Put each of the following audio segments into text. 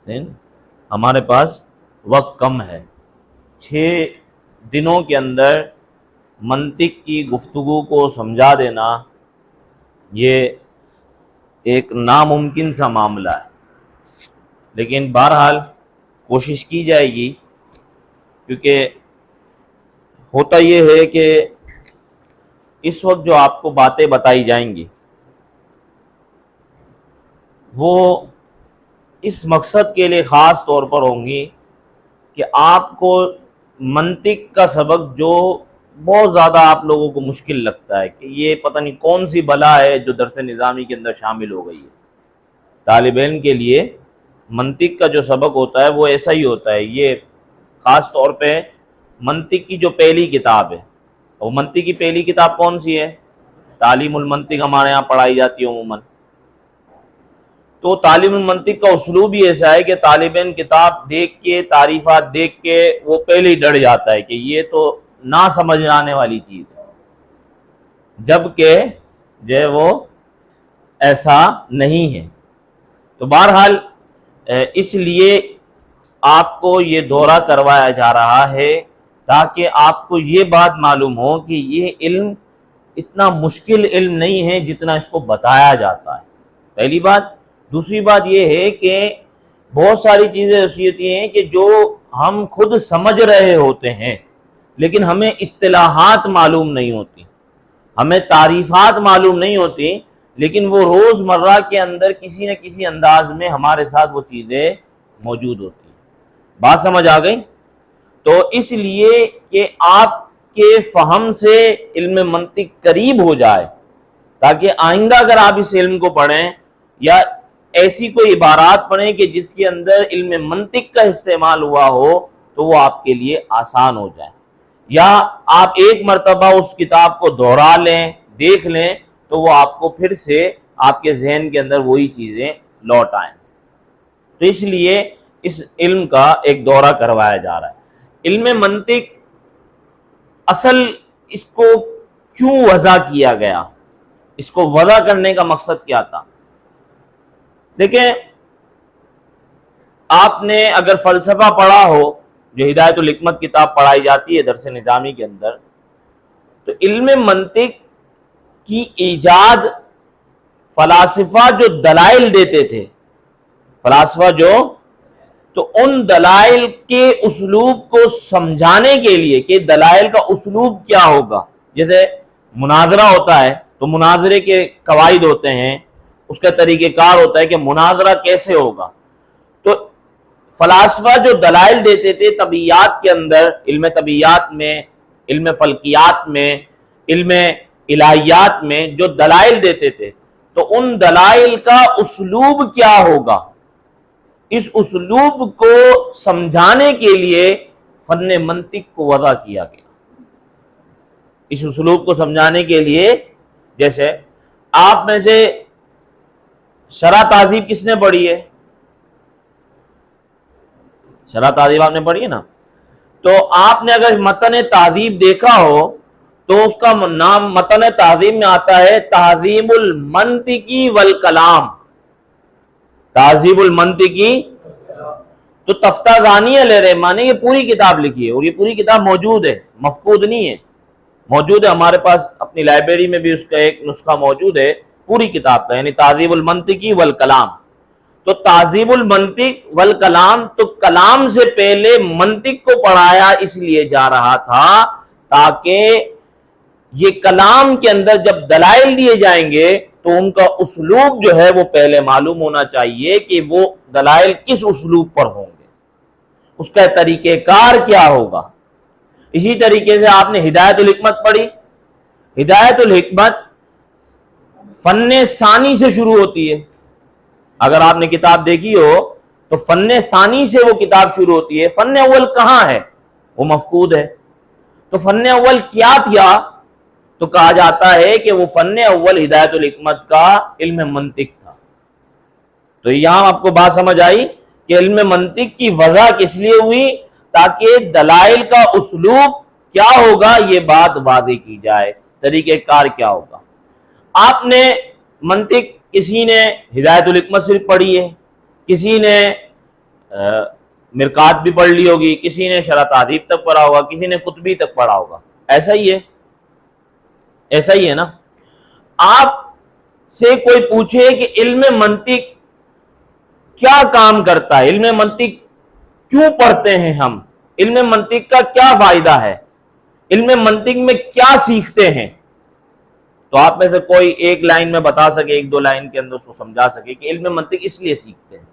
لیکن ہمارے پاس وقت کم ہے. 6 دنوں کے اندر منطق کی گفتگو کو سمجھا دینا یہ ایک ناممکن سا معاملہ ہے، لیکن بہرحال کوشش کی جائے گی. کیونکہ ہوتا یہ ہے کہ اس وقت جو آپ کو باتیں بتائی جائیں گی وہ اس مقصد کے لیے خاص طور پر ہوں گی کہ آپ کو منطق کا سبق جو بہت زیادہ آپ لوگوں کو مشکل لگتا ہے کہ یہ پتہ نہیں کون سی بلا ہے جو درس نظامی کے اندر شامل ہو گئی ہے. طالب علم کے لیے منطق کا جو سبق ہوتا ہے وہ ایسا ہی ہوتا ہے. یہ خاص طور پہ منطق کی جو پہلی کتاب ہے، وہ منطق کی پہلی کتاب کون سی ہے؟ تعلیم المنطق ہمارے ہاں پڑھائی جاتی ہے عموماً. تو تعلیم المنطق کا اسلوب ہی ایسا ہے کہ طالب علم کتاب دیکھ کے، تعریفات دیکھ کے وہ پہلے ہی ڈر جاتا ہے کہ یہ تو نہ سمجھ آنے والی چیز ہے، جبکہ جو ہے وہ ایسا نہیں ہے. تو بہرحال اس لیے آپ کو یہ دورہ کروایا جا رہا ہے تاکہ آپ کو یہ بات معلوم ہو کہ یہ علم اتنا مشکل علم نہیں ہے جتنا اس کو بتایا جاتا ہے. پہلی بات. دوسری بات یہ ہے کہ بہت ساری چیزیں ایسی ہوتی ہیں کہ جو ہم خود سمجھ رہے ہوتے ہیں لیکن ہمیں اصطلاحات معلوم نہیں ہوتی، ہمیں تعریفات معلوم نہیں ہوتی، لیکن وہ روز مرہ کے اندر کسی نہ کسی انداز میں ہمارے ساتھ وہ چیزیں موجود ہوتی ہیں. بات سمجھ آ گئی؟ تو اس لیے کہ آپ کے فہم سے علم منطق قریب ہو جائے، تاکہ آئندہ اگر آپ اس علم کو پڑھیں یا ایسی کوئی عبارات پڑھیں کہ جس کے اندر علم منطق کا استعمال ہوا ہو تو وہ آپ کے لیے آسان ہو جائے، یا آپ ایک مرتبہ اس کتاب کو دہرا لیں، دیکھ لیں تو وہ آپ کو پھر سے آپ کے ذہن کے اندر وہی چیزیں لوٹ آئیں. تو اس لیے اس علم کا ایک دورہ کروایا جا رہا ہے. علم منطق اصل اس کو کیوں وضع کیا گیا، اس کو وضع کرنے کا مقصد کیا تھا؟ دیکھیں، آپ نے اگر فلسفہ پڑھا ہو، جو ہدایت الحکمت کتاب پڑھائی جاتی ہے درس نظامی کے اندر، تو علم منطق کی ایجاد فلاسفہ جو دلائل دیتے تھے، فلاسفہ جو، تو ان دلائل کے اسلوب کو سمجھانے کے لیے کہ دلائل کا اسلوب کیا ہوگا. جیسے مناظرہ ہوتا ہے تو مناظرے کے قواعد ہوتے ہیں، اس کا طریقہ کار ہوتا ہے کہ مناظرہ کیسے ہوگا. تو فلاسفہ جو دلائل دیتے تھے طبیعیات کے اندر، علم طبیعیات میں، علم فلکیات میں، علم الہیات میں جو دلائل دیتے تھے، تو ان دلائل کا اسلوب کیا ہوگا، اس اسلوب کو سمجھانے کے لیے فن منطق کو وضع کیا گیا. اس اسلوب کو سمجھانے کے لیے، جیسے آپ میں سے شرح تہذیب کس نے پڑھی ہے؟ شرح تہذیب آپ نے پڑھی ہے نا؟ تو آپ نے اگر متن تہذیب دیکھا ہو تو اس کا نام متن تہذیب میں آتا ہے تہذیب المنطقی والکلام. تہذیب المنطقی. تو تفتہ ثانی علیہ رحمہ نے یہ پوری کتاب لکھی ہے، اور یہ پوری کتاب موجود ہے، مفقود نہیں ہے، موجود ہے ہمارے پاس، اپنی لائبریری میں بھی اس کا ایک نسخہ موجود ہے پوری کتاب کا، یعنی تہذیب المنطقی والکلام. تو تہذیب المنطق والکلام، تو کلام سے پہلے منطق کو پڑھایا اس لیے جا رہا تھا تاکہ یہ کلام کے اندر جب دلائل دیے جائیں گے تو ان کا اسلوب جو ہے وہ پہلے معلوم ہونا چاہیے کہ وہ دلائل کس اسلوب پر ہوں گے، اس کا طریقہ کار کیا ہوگا. اسی طریقے سے آپ نے ہدایت الحکمت پڑھی. ہدایت الحکمت فن ثانی سے شروع ہوتی ہے. اگر آپ نے کتاب دیکھی ہو تو فن ثانی سے وہ کتاب شروع ہوتی ہے. فن اول کہاں ہے؟ وہ مفقود ہے. تو فن اول کیا تھا؟ تو کہا جاتا ہے کہ وہ فن اول ہدایت الحکمت کا علم منطق تھا. تو یہاں آپ کو بات سمجھ آئی کہ علم منطق کی وضع کس لیے ہوئی؟ تاکہ دلائل کا اسلوب کیا ہوگا یہ بات واضح کی جائے، طریقہ کار کیا ہوگا. آپ نے منطق، کسی نے ہدایت الحکمت صرف پڑھی ہے، کسی نے مرکات بھی پڑھ لی ہوگی، کسی نے شرح تہذیب تک پڑھا ہوگا، کسی نے قطبی تک پڑھا ہوگا، ایسا ہی ہے، ایسا ہی ہے نا۔ آپ سے کوئی پوچھے کہ علم منطق کیا کام کرتا ہے، علم منطق کیوں پڑھتے ہیں ہم، علم منطق کا کیا فائدہ ہے، علم منطق میں کیا سیکھتے ہیں، تو آپ میں سے کوئی ایک لائن میں بتا سکے، ایک دو لائن کے اندر اس کو سمجھا سکے کہ علم منطق اس لیے سیکھتے ہیں۔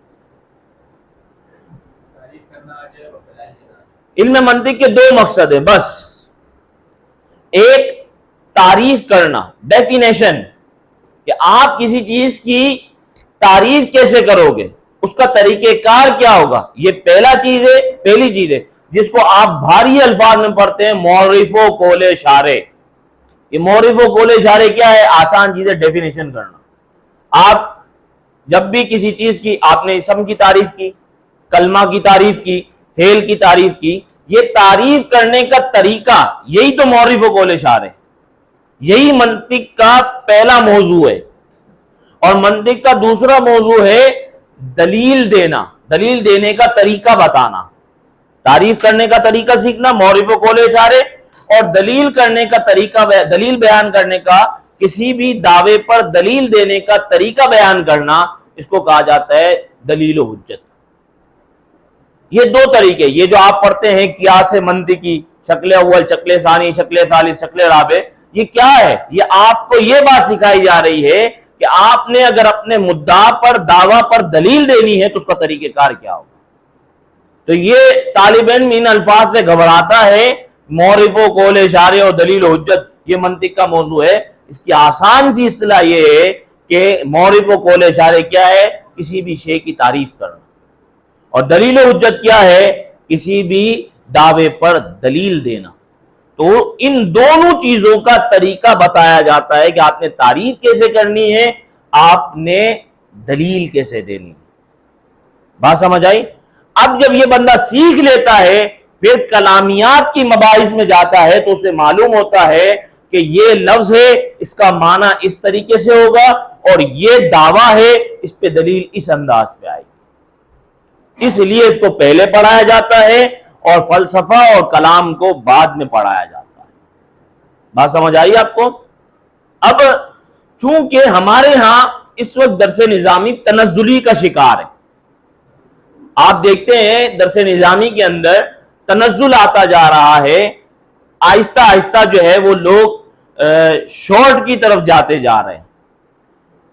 علم منطق کے دو مقصد ہیں بس، ایک تعریف کرنا، ڈیفینیشن، کہ آپ کسی چیز کی تعریف کیسے کرو گے، اس کا طریقہ کار کیا ہوگا، یہ پہلی چیز ہے جس کو آپ بھاری الفاظ میں پڑھتے ہیں، معرف و قول اشارے۔ یہ معرف و قول اشارے کیا ہے؟ آسان چیز ہے، ڈیفینیشن کرنا۔ آپ جب بھی کسی چیز کی، آپ نے اسم کی تعریف کی، کلمہ کی تعریف کی، فعل کی تعریف کی، یہ تعریف کرنے کا طریقہ، یہی تو معرف و قول اشارے، یہی منطق کا پہلا موضوع ہے۔ اور منطق کا دوسرا موضوع ہے دلیل دینا، دلیل دینے کا طریقہ بتانا، تعریف کرنے کا طریقہ سیکھنا، معرف و قول اشارے، اور دلیل کرنے کا طریقہ، دلیل بیان کرنے کا، کسی بھی دعوے پر دلیل دینے کا طریقہ بیان کرنا، اس کو کہا جاتا ہے دلیل و حجت۔ یہ دو طریقے، یہ جو آپ پڑھتے ہیں قیاس منطقی، شکل اول، شکل ثانی، شکل ثالث، شکل رابع، یہ کیا ہے؟ یہ آپ کو یہ بات سکھائی جا رہی ہے کہ آپ نے اگر اپنے مدعا پر، دعویٰ پر دلیل دینی ہے تو اس کا طریقہ کار کیا ہوگا۔ تو یہ طالب علم ان الفاظ سے گھبراتا ہے، معرف و قول اشارے اور دلیل و حجت، یہ منطق کا موضوع ہے۔ اس کی آسان سی اصطلاح یہ ہے کہ معرف و قول اشارے کیا ہے؟ کسی بھی شے کی تعریف کرنا، اور دلیل و حجت کیا ہے؟ کسی بھی دعوے پر دلیل دینا۔ تو ان دونوں چیزوں کا طریقہ بتایا جاتا ہے کہ آپ نے تعریف کیسے کرنی ہے، آپ نے دلیل کیسے دینی ہے۔ بات سمجھ آئی؟ اب جب یہ بندہ سیکھ لیتا ہے، پھر کلامیات کی مباحث میں جاتا ہے تو اسے معلوم ہوتا ہے کہ یہ لفظ ہے، اس کا معنی اس طریقے سے ہوگا، اور یہ دعویٰ ہے، اس پہ دلیل اس انداز پہ آئے گی۔ اس لیے اس کو پہلے پڑھایا جاتا ہے اور فلسفہ اور کلام کو بعد میں پڑھایا جاتا ہے۔ بات سمجھ آئی آپ کو؟ اب چونکہ ہمارے ہاں اس وقت درس نظامی تنزلی کا شکار ہے، آپ دیکھتے ہیں درس نظامی کے اندر تنزل آتا جا رہا ہے، آہستہ آہستہ جو ہے وہ لوگ شارٹ کی طرف جاتے جا رہے ہیں۔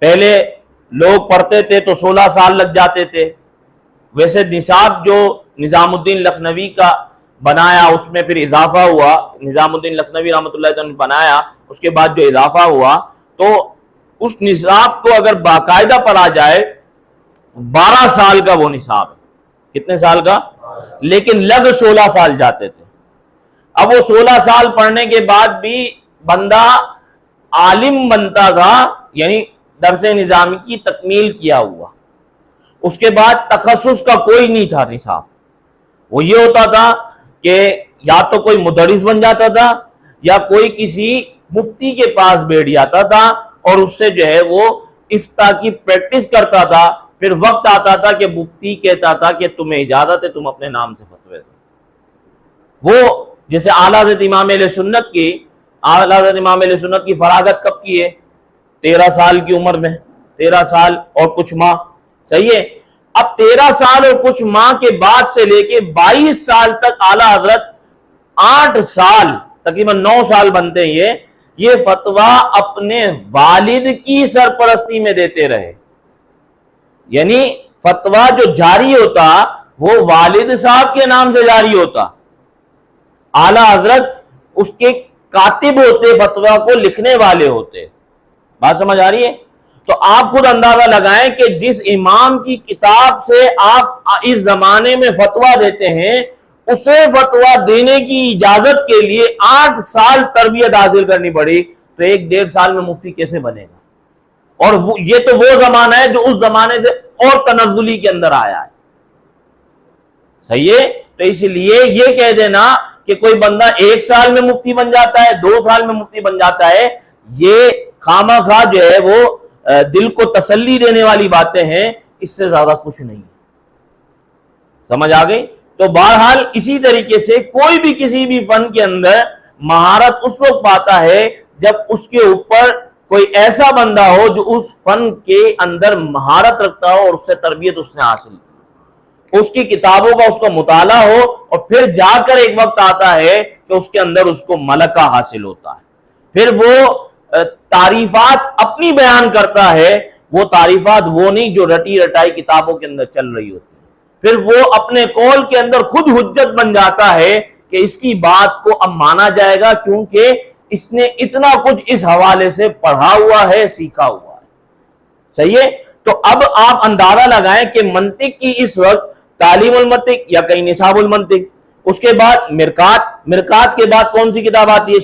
پہلے لوگ پڑھتے تھے تو 16 سال لگ جاتے تھے، ویسے نصاب جو نظام الدین لکھنوی کا بنایا اس میں پھر اضافہ ہوا، نظام الدین لکھنوی رحمۃ اللہ تعالیٰ نے بنایا، اس کے بعد جو اضافہ ہوا تو اس نصاب کو اگر باقاعدہ پڑھا جائے 12 سال کا وہ نصاب ہے۔ کتنے سال کا؟ لیکن لگ 16 سال جاتے تھے۔ اب وہ 16 سال پڑھنے کے بعد بھی بندہ عالم بنتا تھا، یعنی درس نظامی کی تکمیل کیا ہوا، اس کے بعد تخصص کا کوئی نہیں تھا نصاب۔ وہ یہ ہوتا تھا کہ یا تو کوئی مدرس بن جاتا تھا یا کوئی کسی مفتی کے پاس بیٹھ جاتا تھا اور اس سے جو ہے وہ افتاء کی پریکٹس کرتا تھا۔ پھر وقت آتا تھا کہ مفتی کہتا تھا کہ تمہیں اجازت ہے تم اپنے نام سے فتوے دو۔ وہ جیسے اعلیٰ حضرت امام اہل سنت کی فراغت کب کی ہے؟ 13 سال کی عمر میں، 13 سال اور کچھ ماہ، صحیح ہے۔ اب 13 سال اور کچھ ماہ کے بعد سے لے کے 22 سال تک اعلیٰ حضرت 8 سال، تقریباً 9 سال بنتے ہیں، یہ فتویٰ اپنے والد کی سرپرستی میں دیتے رہے۔ یعنی فتویٰ جو جاری ہوتا وہ والد صاحب کے نام سے جاری ہوتا، اعلیٰ حضرت اس کے کاتب ہوتے، فتویٰ کو لکھنے والے ہوتے۔ بات سمجھ آ رہی ہے؟ تو آپ خود اندازہ لگائیں کہ جس امام کی کتاب سے آپ اس زمانے میں فتویٰ دیتے ہیں، اسے فتویٰ دینے کی اجازت کے لیے 8 سال تربیت حاصل کرنی پڑی، تو 1.5 سال میں مفتی کیسے بنے گا؟ اور یہ تو وہ زمانہ ہے جو اس زمانے سے اور تنزلی کے اندر آیا ہے، صحیح ہے؟ تو اس لیے یہ کہہ دینا کہ کوئی بندہ 1 سال میں مفتی بن جاتا ہے، 2 سال میں مفتی بن جاتا ہے، یہ خواہ خواہ جو ہے وہ دل کو تسلی دینے والی باتیں ہیں، اس سے زیادہ کچھ نہیں۔ سمجھ آ گئی؟ تو بہرحال اسی طریقے سے کوئی بھی کسی بھی فن کے اندر مہارت اس وقت پاتا ہے جب اس کے اوپر کوئی ایسا بندہ ہو جو اس فن کے اندر مہارت رکھتا ہو اور اس سے تربیت اس نے حاصل کی، اس کی کتابوں کا اس کا مطالعہ ہو، اور پھر جا کر ایک وقت آتا ہے کہ اس کے اندر اس کو ملکہ حاصل ہوتا ہے، پھر وہ تعریفات اپنی بیان کرتا ہے، وہ تعریفات وہ نہیں جو رٹی رٹائی کتابوں کے اندر چل رہی ہوتی، پھر وہ اپنے قول کے اندر خود حجت بن جاتا ہے کہ اس کی بات کو اب مانا جائے گا کیونکہ اس نے اتنا کچھ اس حوالے سے پڑھا ہوا ہے، سیکھا ہوا ہے۔ صحیح ہے؟ تو اب آپ اندازہ لگائیں کہ منطق کی اس وقت تعلیم المنطق یا کہیں نصاب المنطق، اس کے بعد مرکات کے بعد کون سی کتاب آتی ہے؟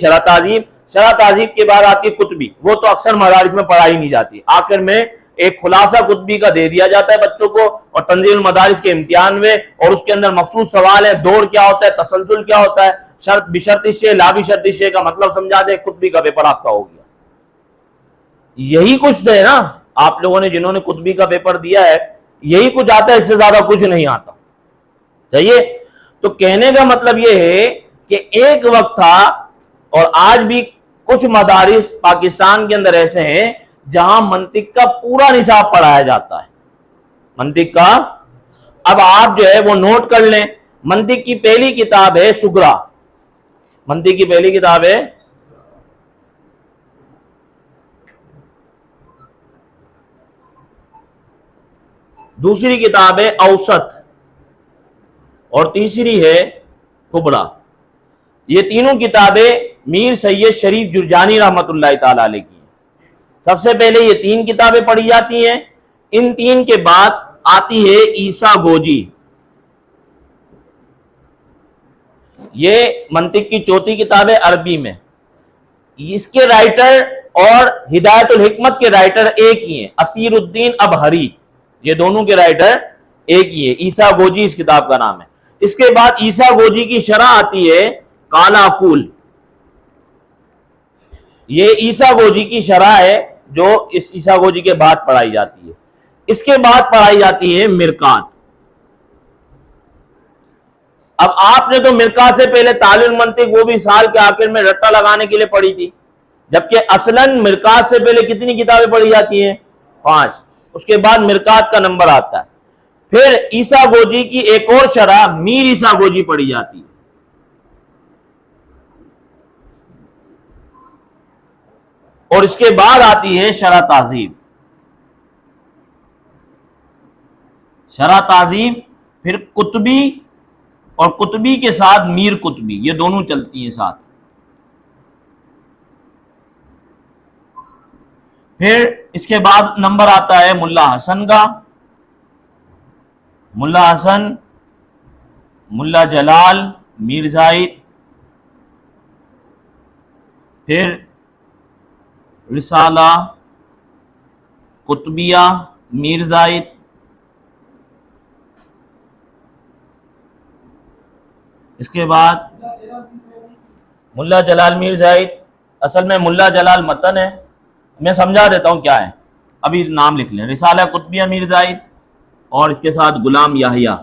شرح تہذیب کے بعد آتی ہے قطبی، وہ تو اکثر مدارس میں پڑھائی نہیں جاتی، آخر میں ایک خلاصہ قطبی کا دے دیا جاتا ہے بچوں کو، اور تنزیل المدارس کے امتحان میں، اور اس کے اندر مخصوص سوال ہے، دور کیا ہوتا ہے، تسلسل کیا ہوتا ہے، شرط بشرط شے لا بشرط شے کا مطلب سمجھا دے، قطبی کا پیپر آپ کا ہو گیا۔ یہی کچھ ہے نا، آپ لوگوں نے جنہوں نے قطبی کا پیپر دیا ہے یہی کچھ آتا ہے، اس سے زیادہ کچھ نہیں آتا۔ صحیح ہے؟ تو کہنے کا مطلب یہ ہے کہ ایک وقت تھا، اور آج بھی کچھ مدارس پاکستان کے اندر ایسے ہیں جہاں منطق کا پورا نصاب پڑھایا جاتا ہے، منطق کا۔ اب آپ جو ہے وہ نوٹ کر لیں، منطق کی پہلی کتاب ہے سغرا، منطق کی پہلی کتاب ہے دوسری کتاب ہے اوسط، اور تیسری ہے کبریٰ۔ یہ تینوں کتابیں میر سید شریف جرجانی رحمۃ اللہ تعالی علیہ کی ہیں۔ سب سے پہلے یہ تین کتابیں پڑھی جاتی ہیں، ان تین کے بعد آتی ہے عیسیٰ گوجی، یہ منطق کی چوتھی کتاب ہے عربی میں، اس کے رائٹر اور ہدایت الحکمت کے رائٹر ایک ہی ہیں، اسیر الدین ابہری، یہ دونوں کے رائٹر ایک ہی ہے، عیسیٰ گوجی اس کتاب کا نام ہے۔ اس کے بعد عیسیٰ گوجی کی شرح آتی ہے کالا کول، یہ عیسیٰ گوجی کی شرح ہے جو اس عیسیٰ گوجی کے بعد پڑھائی جاتی ہے۔ اس کے بعد پڑھائی جاتی ہے مرکات۔ اب آپ نے تو مرکات سے پہلے تعلیم المنطق وہ بھی سال کے آخر میں رٹا لگانے کے لیے پڑھی تھی، جبکہ اصلاً مرکات سے پہلے کتنی کتابیں پڑھی جاتی ہیں؟ 5۔ اس کے بعد مرکات کا نمبر آتا ہے، پھر عیسیٰ گوجی کی ایک اور شرح میر عیسیٰ گوجی پڑھی جاتی ہے، اور اس کے بعد آتی ہے شرح تہذیب، شرح تہذیب، پھر قطبی، اور قطبی کے ساتھ میر قطبی، یہ دونوں چلتی ہیں ساتھ۔ پھر اس کے بعد نمبر آتا ہے ملا حسن کا، ملا حسن، ملا جلال، میر زاہد، پھر رسالہ، قطبیہ، میر زاہد، اس کے بعد ملا جلال میر زاہد، اصل میں ملا جلال متن ہے، میں سمجھا دیتا ہوں کیا ہے، ابھی نام لکھ لیں، رسالہ قطبیہ میر زاہد، اور اس کے ساتھ غلام یحییٰ۔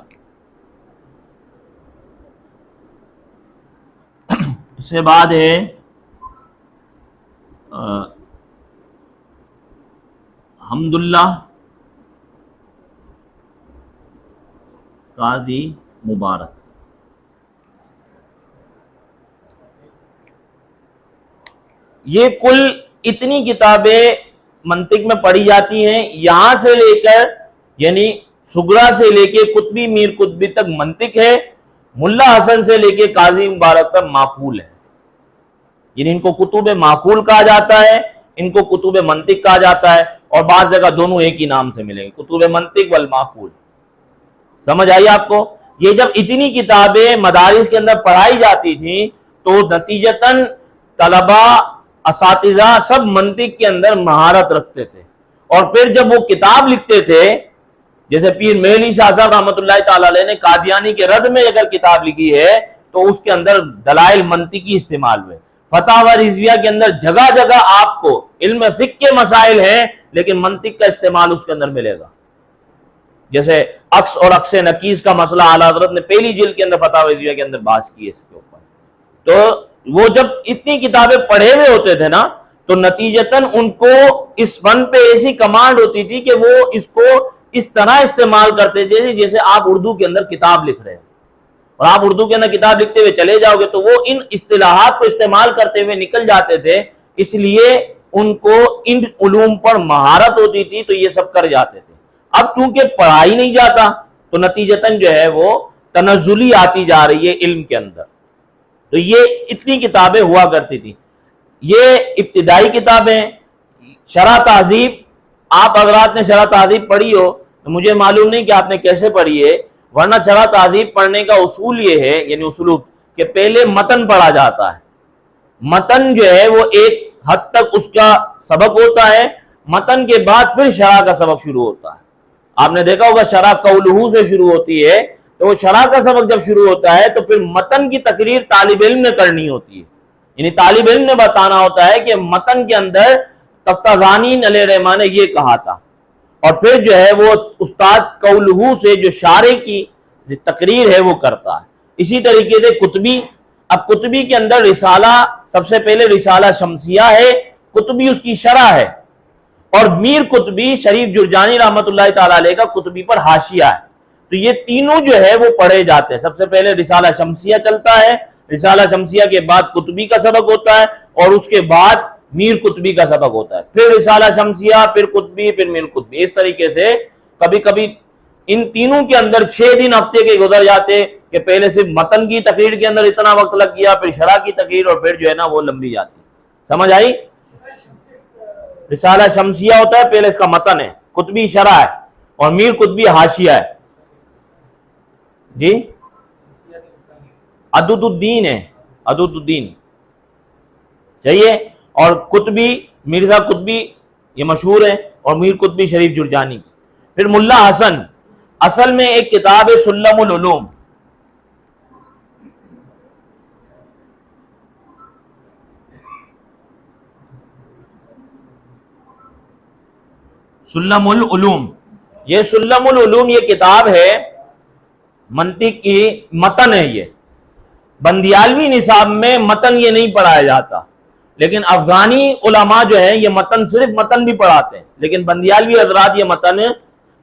اس کے بعد ہے حمداللہ قاضی مبارک۔ یہ کل اتنی کتابیں منطق میں پڑھی جاتی ہیں، یہاں سے لے کر یعنی سغرا سے لے کے قطبی میر قطبی تک منطق ہے، ملا حسن سے لے کے قاضی مبارک تک معقول ہے، یعنی ان کو کتب معقول کہا جاتا ہے، ان کو کتب منطق کہا جاتا ہے، اور بعض جگہ دونوں ایک ہی نام سے ملیں گے، کتب منطق والمعقول۔ سمجھ آئی آپ کو؟ یہ جب اتنی کتابیں مدارس کے اندر پڑھائی جاتی تھیں تو نتیجتاً طلبہ، اساتذہ سب منطق کے اندر مہارت رکھتے تھے، اور پھر جب وہ کتاب لکھتے تھے، جیسے پیر مہلی شاہ صاحب رحمۃ اللہ تعالی علیہ نے قادیانی کے رد میں اگر کتاب لکھی ہے تو اس کے اندر دلائل منطقی استعمال ہوئے۔ فتاوی رضویہ کے اندر جگہ جگہ آپ کو علم فقہ کے مسائل ہیں لیکن منطق کا استعمال اس کے اندر ملے گا۔ جیسے عکس اور عکس نقیص کا مسئلہ اعلیٰ حضرت نے پہلی جلد کے اندر فتاوی رضویہ کے اندر بحث کی ہے اس کے اوپر. تو وہ جب اتنی کتابیں پڑھے ہوئے ہوتے تھے نا تو نتیجتاً ان کو اس فن پہ ایسی کمانڈ ہوتی تھی کہ وہ اس کو اس طرح استعمال کرتے تھے جیسے آپ اردو کے اندر کتاب لکھ رہے ہیں، اور آپ اردو کے اندر کتاب لکھتے ہوئے چلے جاؤ گے تو وہ ان اصطلاحات کو استعمال کرتے ہوئے نکل جاتے تھے. اس لیے ان کو ان علوم پر مہارت ہوتی تھی تو یہ سب کر جاتے تھے. اب چونکہ پڑھائی نہیں جاتا تو نتیجتاً جو ہے وہ تنزلی آتی جا رہی ہے علم کے اندر. تو یہ اتنی کتابیں ہوا کرتی تھی. یہ ابتدائی کتابیں. شرح تہذیب، آپ حضرات نے شرح تہذیب پڑھی ہو تو مجھے معلوم نہیں کہ آپ نے کیسے پڑھی ہے، ورنہ شرح تہذیب پڑھنے کا اصول یہ ہے، یعنی اسلوب، کہ پہلے متن پڑھا جاتا ہے. متن جو ہے وہ ایک حد تک اس کا سبق ہوتا ہے، متن کے بعد پھر شرح کا سبق شروع ہوتا ہے. آپ نے دیکھا ہوگا شرح قولہ سے شروع ہوتی ہے، تو وہ شرح کا سبق جب شروع ہوتا ہے تو پھر متن کی تقریر طالب علم نے کرنی ہوتی ہے. یعنی طالب علم نے بتانا ہوتا ہے کہ متن کے اندر تفتازانی علیہ الرحمٰن نے یہ کہا تھا، اور پھر جو ہے وہ استاد قولہ سے جو شارح کی تقریر ہے وہ کرتا ہے. اسی طریقے سے قطبی. اب قطبی کے اندر رسالہ، سب سے پہلے رسالہ شمسیہ ہے، قطبی اس کی شرح ہے، اور میر قطبی شریف جرجانی رحمۃ اللہ تعالی علیہ کا قطبی پر حاشیہ ہے. تو یہ تینوں جو ہے وہ پڑھے جاتے ہیں. سب سے پہلے رسالہ شمسیہ چلتا ہے، رسالہ شمسیہ کے بعد قطبی کا سبق ہوتا ہے، اور اس کے بعد میر قطبی کا سبق ہوتا ہے. پھر رسالہ شمسیہ، پھر قطبی، پھر میر قطبی. اس طریقے سے کبھی کبھی ان تینوں کے اندر 6 دن ہفتے کے گزر جاتے کہ پہلے صرف متن کی تقریر کے اندر اتنا وقت لگ گیا، پھر شرح کی تقریر، اور پھر جو ہے نا وہ لمبی جاتی. سمجھ آئی؟ رسالہ شمسیہ ہوتا ہے، پہلے اس کا متن ہے، قطبی شرح ہے، اور میر قطبی حاشیہ ہے. جی عدد الدین ہے، عدد الدین صحیح ہے. اور قطبی مرزا قطبی یہ مشہور ہے، اور میر قطبی شریف جرجانی. پھر ملا حسن، اصل میں ایک کتاب ہے سلم العلوم. سلم العلوم، یہ سلم العلوم یہ کتاب ہے منطق کی، متن ہے. یہ بندیالوی نصاب میں متن یہ نہیں پڑھایا جاتا، لیکن افغانی علماء جو ہیں یہ متن، صرف متن بھی پڑھاتے ہیں. لیکن بندیالوی حضرات یہ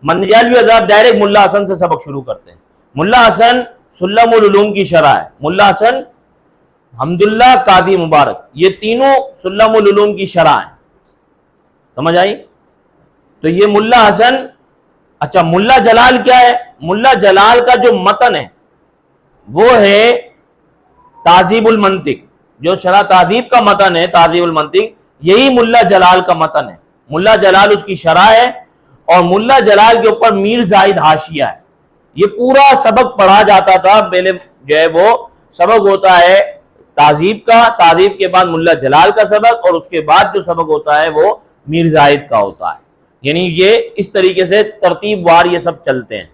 بندیالوی حضرات ڈائریکٹ ملا حسن سے سبق شروع کرتے ہیں. ملا حسن سلم العلوم کی شرح ہے، ملا حسن، حمداللہ، قاضی مبارک، یہ تینوں سلم العلوم کی شرح ہیں. سمجھ آئی؟ تو یہ ملا حسن. اچھا ملا جلال کیا ہے؟ ملا جلال کا جو متن ہے وہ ہے تہذیب المنطق. جو شرح تہذیب کا متن ہے تہذیب المنطق، یہی ملا جلال کا متن ہے. ملا جلال اس کی شرح ہے، اور ملا جلال کے اوپر میر زائد حاشیہ ہے. یہ پورا سبق پڑھا جاتا تھا. پہلے جو ہے وہ سبق ہوتا ہے تہذیب کا، تہذیب کے بعد ملا جلال کا سبق، اور اس کے بعد جو سبق ہوتا ہے وہ میر زائد کا ہوتا ہے. یعنی یہ اس طریقے سے ترتیب وار یہ سب چلتے ہیں.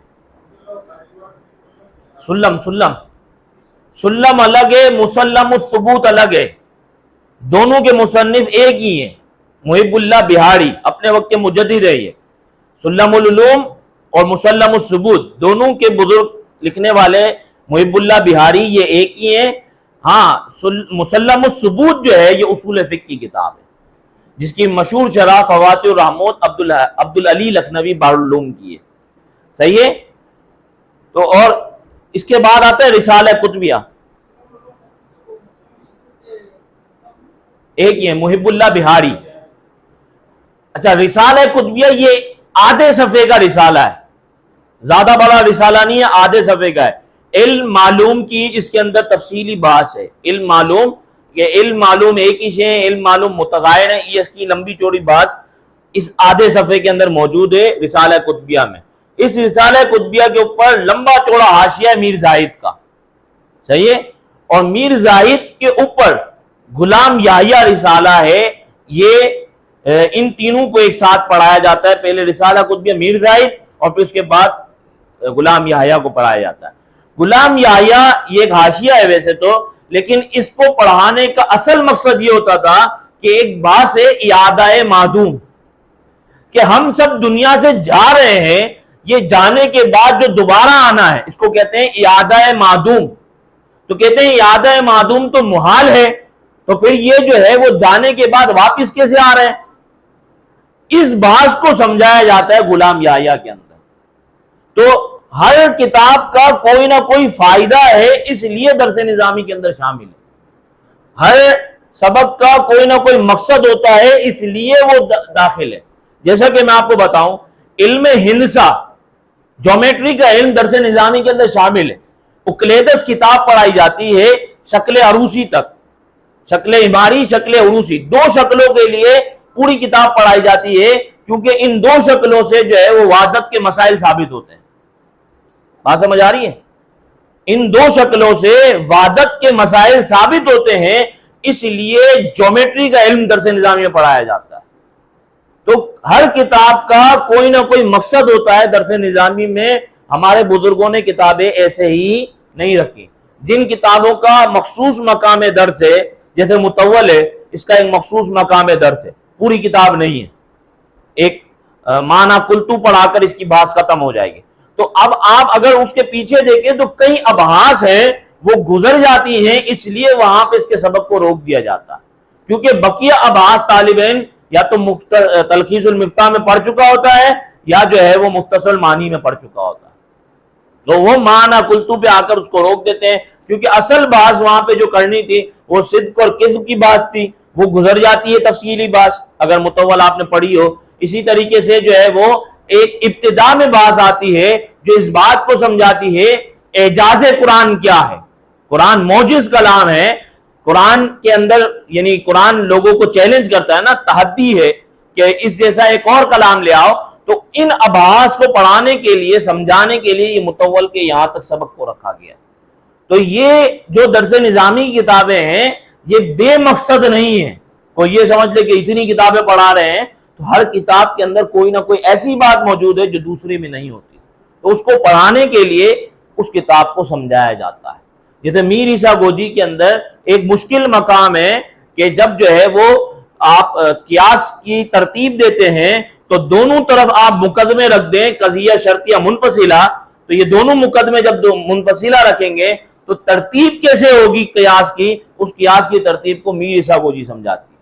سلم الگ ہے، مسلم الثبوت الگ ہے. دونوں کے مصنف ایک ہی ہیں، محب اللہ بہاری، اپنے وقت کے مجدد ہے. یہ سلم العلوم اور مسلم الثبوت دونوں کے بزرگ لکھنے والے محب اللہ بہاری یہ ایک ہی ہیں. ہاں مسلم الثبوت جو ہے یہ اصول فقہ کی کتاب ہے، جس کی مشہور شرح فواتح الرحمت عبدالعلی لکھنوی بحرالعلوم کی ہے. صحیح ہے؟ تو اور اس کے بعد آتا ہے رسالہ قطبیہ، ایک ہی ہے، محب اللہ بہاری. اچھا رسالہ قطبیہ یہ آدھے صفحے کا رسالہ ہے، زیادہ بڑا رسالہ نہیں ہے، آدھے صفحے کا ہے. علم معلوم کی اس کے اندر تفصیلی بحث ہے. علم معلوم، یہ علم معلوم ایک ہی شے، علم معلوم متغیر ہے، یہ اس کی لمبی چوڑی بحث اس آدھے صفحے کے اندر موجود ہے رسالہ قطبیہ میں. اس رسالہ قطبیہ کے اوپر لمبا چوڑا حاشیہ میر زاہد کا. صحیح ہے؟ اور میر زاہد کے اوپر غلام یحییٰ رسالہ ہے. یہ ان تینوں کو ایک ساتھ پڑھایا جاتا ہے. پہلے رسالہ قطبیہ میر زاہد، اور پھر اس کے بعد غلام یحییٰ کو پڑھایا جاتا ہے. غلام یحییٰ یہ ایک حاشیہ ہے ویسے تو، لیکن اس کو پڑھانے کا اصل مقصد یہ ہوتا تھا کہ ایک بات ہے اعادہ معدوم، کہ ہم سب دنیا سے جا رہے ہیں، یہ جانے کے بعد جو دوبارہ آنا ہے اس کو کہتے ہیں اعادہ معدوم. تو کہتے ہیں اعادہ معدوم تو محال ہے، تو پھر یہ جو ہے وہ جانے کے بعد واپس کیسے آ رہے ہیں؟ اس بحث کو سمجھایا جاتا ہے غلام یحییٰ کے اندر. تو ہر کتاب کا کوئی نہ کوئی فائدہ ہے، اس لیے درس نظامی کے اندر شامل ہے. ہر سبق کا کوئی نہ کوئی مقصد ہوتا ہے، اس لیے وہ داخل ہے. جیسا کہ میں آپ کو بتاؤں، علم ہندسہ، جیومیٹری کا علم درس نظامی کے اندر شامل ہے. اوکلیدس کتاب پڑھائی جاتی ہے شکل عروسی تک، شکل عماری، شکل عروسی، دو شکلوں کے لیے پوری کتاب پڑھائی جاتی ہے، کیونکہ ان دو شکلوں سے جو ہے وہ وحدت کے مسائل ثابت ہوتے ہیں. بات سمجھ آ رہی ہے؟ ان دو شکلوں سے وحدت کے مسائل ثابت ہوتے ہیں، اس لیے جیومیٹری کا علم درس نظامی میں پڑھایا جاتا ہے. تو ہر کتاب کا کوئی نہ کوئی مقصد ہوتا ہے درس نظامی میں. ہمارے بزرگوں نے کتابیں ایسے ہی نہیں رکھی. جن کتابوں کا مخصوص مقام درس ہے، جیسے مطول ہے، اس کا ایک مخصوص مقام درس ہے، پوری کتاب نہیں ہے. ایک معنی کلتو پڑھا کر اس کی بحث ختم ہو جائے گی. تو اب آپ اگر اس کے پیچھے دیکھیں تو کئی ابحاث ہیں وہ گزر جاتی ہیں، اس لیے وہاں پہ اس کے سبق کو روک دیا جاتا ہے. کیونکہ بقیہ ابحاث طالب علم یا تو تلخیص المفتاح میں پڑھ چکا ہوتا ہے، یا جو ہے وہ مختصر المعانی میں پڑھ چکا ہوتا ہے. تو وہ معنی کلتو پہ آ کر اس کو روک دیتے ہیں، کیونکہ اصل بحث وہاں پہ جو کرنی تھی وہ صدق اور کذب کی بحث تھی، وہ گزر جاتی ہے تفصیلی بحث اگر مطول آپ نے پڑھی ہو. اسی طریقے سے جو ہے وہ ایک ابتدا میں بحث آتی ہے جو اس بات کو سمجھاتی ہے اعجاز قرآن کیا ہے. قرآن معجز کلام ہے. قرآن کے اندر یعنی قرآن لوگوں کو چیلنج کرتا ہے نا، تحدی ہے کہ اس جیسا ایک اور کلام لے آؤ. تو ان ابحاث کو پڑھانے کے لیے، سمجھانے کے لیے یہ مطول کے یہاں تک سبق کو رکھا گیا. تو یہ جو درس نظامی کی کتابیں ہیں یہ بے مقصد نہیں ہیں. کوئی یہ سمجھ لے کہ اتنی کتابیں پڑھا رہے ہیں، تو ہر کتاب کے اندر کوئی نہ کوئی ایسی بات موجود ہے جو دوسری میں نہیں ہوتی. تو اس کو پڑھانے کے لیے اس کتاب کو سمجھایا جاتا ہے. جیسے میر عیسیٰ گوجی کے اندر ایک مشکل مقام ہے کہ جب جو ہے وہ آپ قیاس کی ترتیب دیتے ہیں تو دونوں طرف آپ مقدمے رکھ دیں، قضیہ شرطیہ منفصلہ. تو یہ دونوں مقدمے جب منفصلہ رکھیں گے تو ترتیب کیسے ہوگی قیاس کی، اس قیاس کی ترتیب کو میر عیسیٰ گوجی سمجھاتی ہے.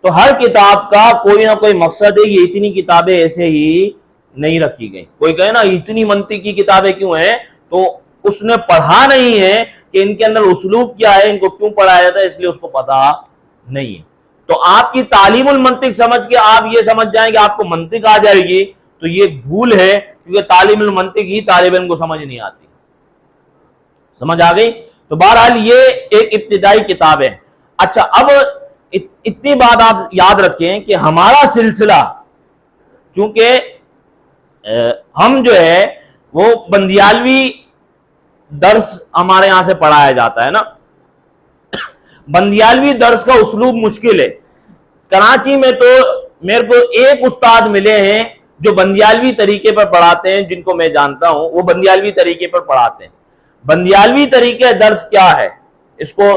تو ہر کتاب کا کوئی نہ کوئی مقصد ہے. یہ اتنی کتابیں ایسے ہی نہیں رکھی گئی. کوئی کہے نا اتنی منطق کی کتابیں کیوں ہیں، تو اس نے پڑھا نہیں ہے کہ ان کے اندر اسلوب کیا ہے، ان کو کیوں پڑھایا جاتا ہے، اس لیے اس کو پتا نہیں ہے. تو آپ کی تعلیم المنطق سمجھ کے آپ یہ سمجھ جائیں کہ آپ کو منطق آ جائے گی، تو یہ بھول ہے، کیونکہ تعلیم المنطق ہی طالب علم کو سمجھ نہیں آتی. سمجھ آ گئی؟ تو بہرحال یہ ایک ابتدائی کتاب ہے. اچھا، اب اتنی بات آپ یاد رکھیں کہ ہمارا سلسلہ، چونکہ ہم جو ہے وہ بندیالوی درس ہمارے یہاں سے پڑھایا جاتا ہے نا. بندیالوی درس کا اسلوب مشکل ہے. کراچی میں تو میرے کو ایک استاد ملے ہیں جو بندیالوی طریقے پر پڑھاتے ہیں، جن کو میں جانتا ہوں وہ بندیالوی طریقے پر پڑھاتے ہیں. بندیالوی طریقے درس کیا ہے اس کو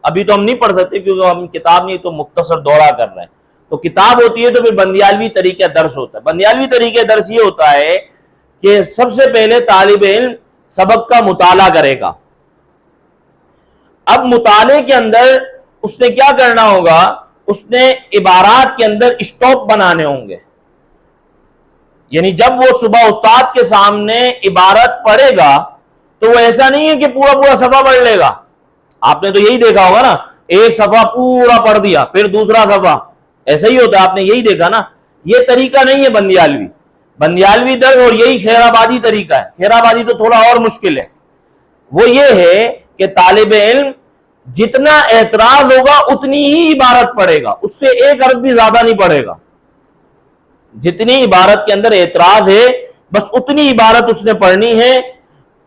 ابھی تو ہم نہیں پڑھ سکتے کیونکہ ہم کتاب نہیں تو مختصر دورہ کر رہے ہیں. تو کتاب ہوتی ہے تو پھر بندیالوی طریقہ درس ہوتا ہے. بندیالوی طریقہ درس یہ ہوتا ہے کہ سب سے پہلے طالب علم سبق کا مطالعہ کرے گا. اب مطالعے کے اندر اس نے کیا کرنا ہوگا، اس نے عبارات کے اندر اسٹاپ بنانے ہوں گے. یعنی جب وہ صبح استاد کے سامنے عبارت پڑھے گا تو وہ ایسا نہیں ہے کہ پورا پورا صفحہ پڑھ لے گا. آپ نے تو یہی دیکھا ہوگا نا، ایک صفحہ پورا پڑھ دیا پھر دوسرا صفحہ، ایسا ہی ہوتا ہے. آپ نے یہی دیکھا نا. یہ طریقہ نہیں ہے بندیالوی. بندیالوی درس اور یہی خیرآبادی طریقہ ہے. خیرآبادی تو تھوڑا اور مشکل ہے. وہ یہ ہے کہ طالب علم جتنا اعتراض ہوگا اتنی ہی عبارت پڑھے گا، اس سے ایک حرف بھی زیادہ نہیں پڑھے گا. جتنی عبارت کے اندر اعتراض ہے بس اتنی عبارت اس نے پڑھنی ہے.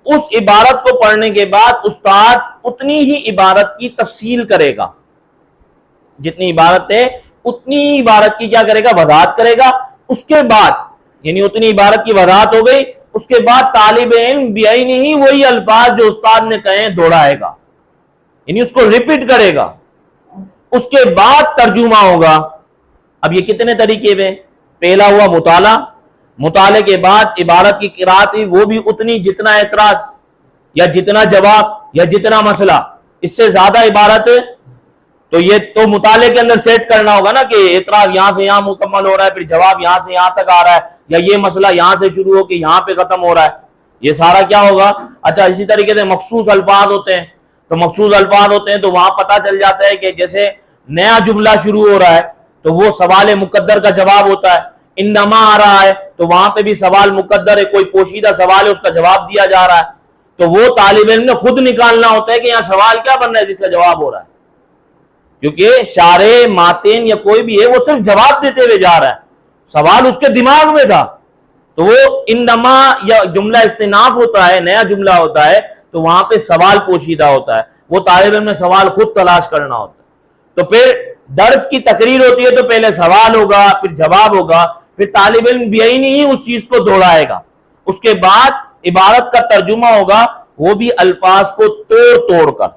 اس عبارت کو پڑھنے کے بعد استاد اتنی ہی عبارت کی تفصیل کرے گا. جتنی عبارت ہے اتنی ہی عبارت کی کیا کرے گا، وضاحت کرے گا. اس کے بعد یعنی اتنی عبارت کی وضاحت ہو گئی، اس کے بعد طالب علم بعینہ ہی وہی الفاظ جو استاد نے کہے دوہرائے گا، یعنی اس کو ریپیٹ کرے گا. اس کے بعد ترجمہ ہوگا. اب یہ کتنے طریقے میں، پہلا ہوا مطالعہ، مطالعے کے بعد عبارت کی قرات ہوئی وہ بھی اتنی جتنا اعتراض یا جتنا جواب یا جتنا مسئلہ، اس سے زیادہ عبارت تو یہ تو مطالعے کے اندر سیٹ کرنا ہوگا نا کہ اعتراض یہاں سے یہاں مکمل ہو رہا ہے، پھر جواب یہاں سے یہاں تک آ رہا ہے، یا یہ مسئلہ یہاں سے شروع ہو کے یہاں پہ ختم ہو رہا ہے، یہ سارا کیا ہوگا۔ اچھا اسی طریقے سے مخصوص الفاظ ہوتے ہیں، تو مخصوص الفاظ ہوتے ہیں تو وہاں پتہ چل جاتا ہے کہ جیسے نیا جملہ شروع ہو رہا ہے تو وہ سوال مقدر کا جواب ہوتا ہے، انما آ رہا ہے تو وہاں پہ بھی سوال مقدر ہے، کوئی پوشیدہ سوال ہے اس کا جواب دیا جا رہا ہے، تو وہ طالب علم نے خود نکالنا ہوتا ہے کہ یہاں سوال کیا بن رہا ہے جس کا جواب ہو رہا ہے، کیونکہ شارح ماتن یا کوئی بھی ہے وہ صرف جواب دیتے ہوئے جا رہا ہے، سوال اس کے دماغ میں تھا، تو وہ انما یا جملہ استئناف ہوتا ہے، نیا جملہ ہوتا ہے تو وہاں پہ سوال پوشیدہ ہوتا ہے، وہ طالب علم نے سوال خود تلاش کرنا ہوتا ہے۔ تو پھر درس کی تقریر ہوتی ہے تو پہلے سوال ہوگا، پھر جواب ہوگا، پھر طالب علم بھی نہیں اس چیز کو دوہرائے گا، اس کے بعد عبارت کا ترجمہ ہوگا، وہ بھی الفاظ کو توڑ توڑ کر،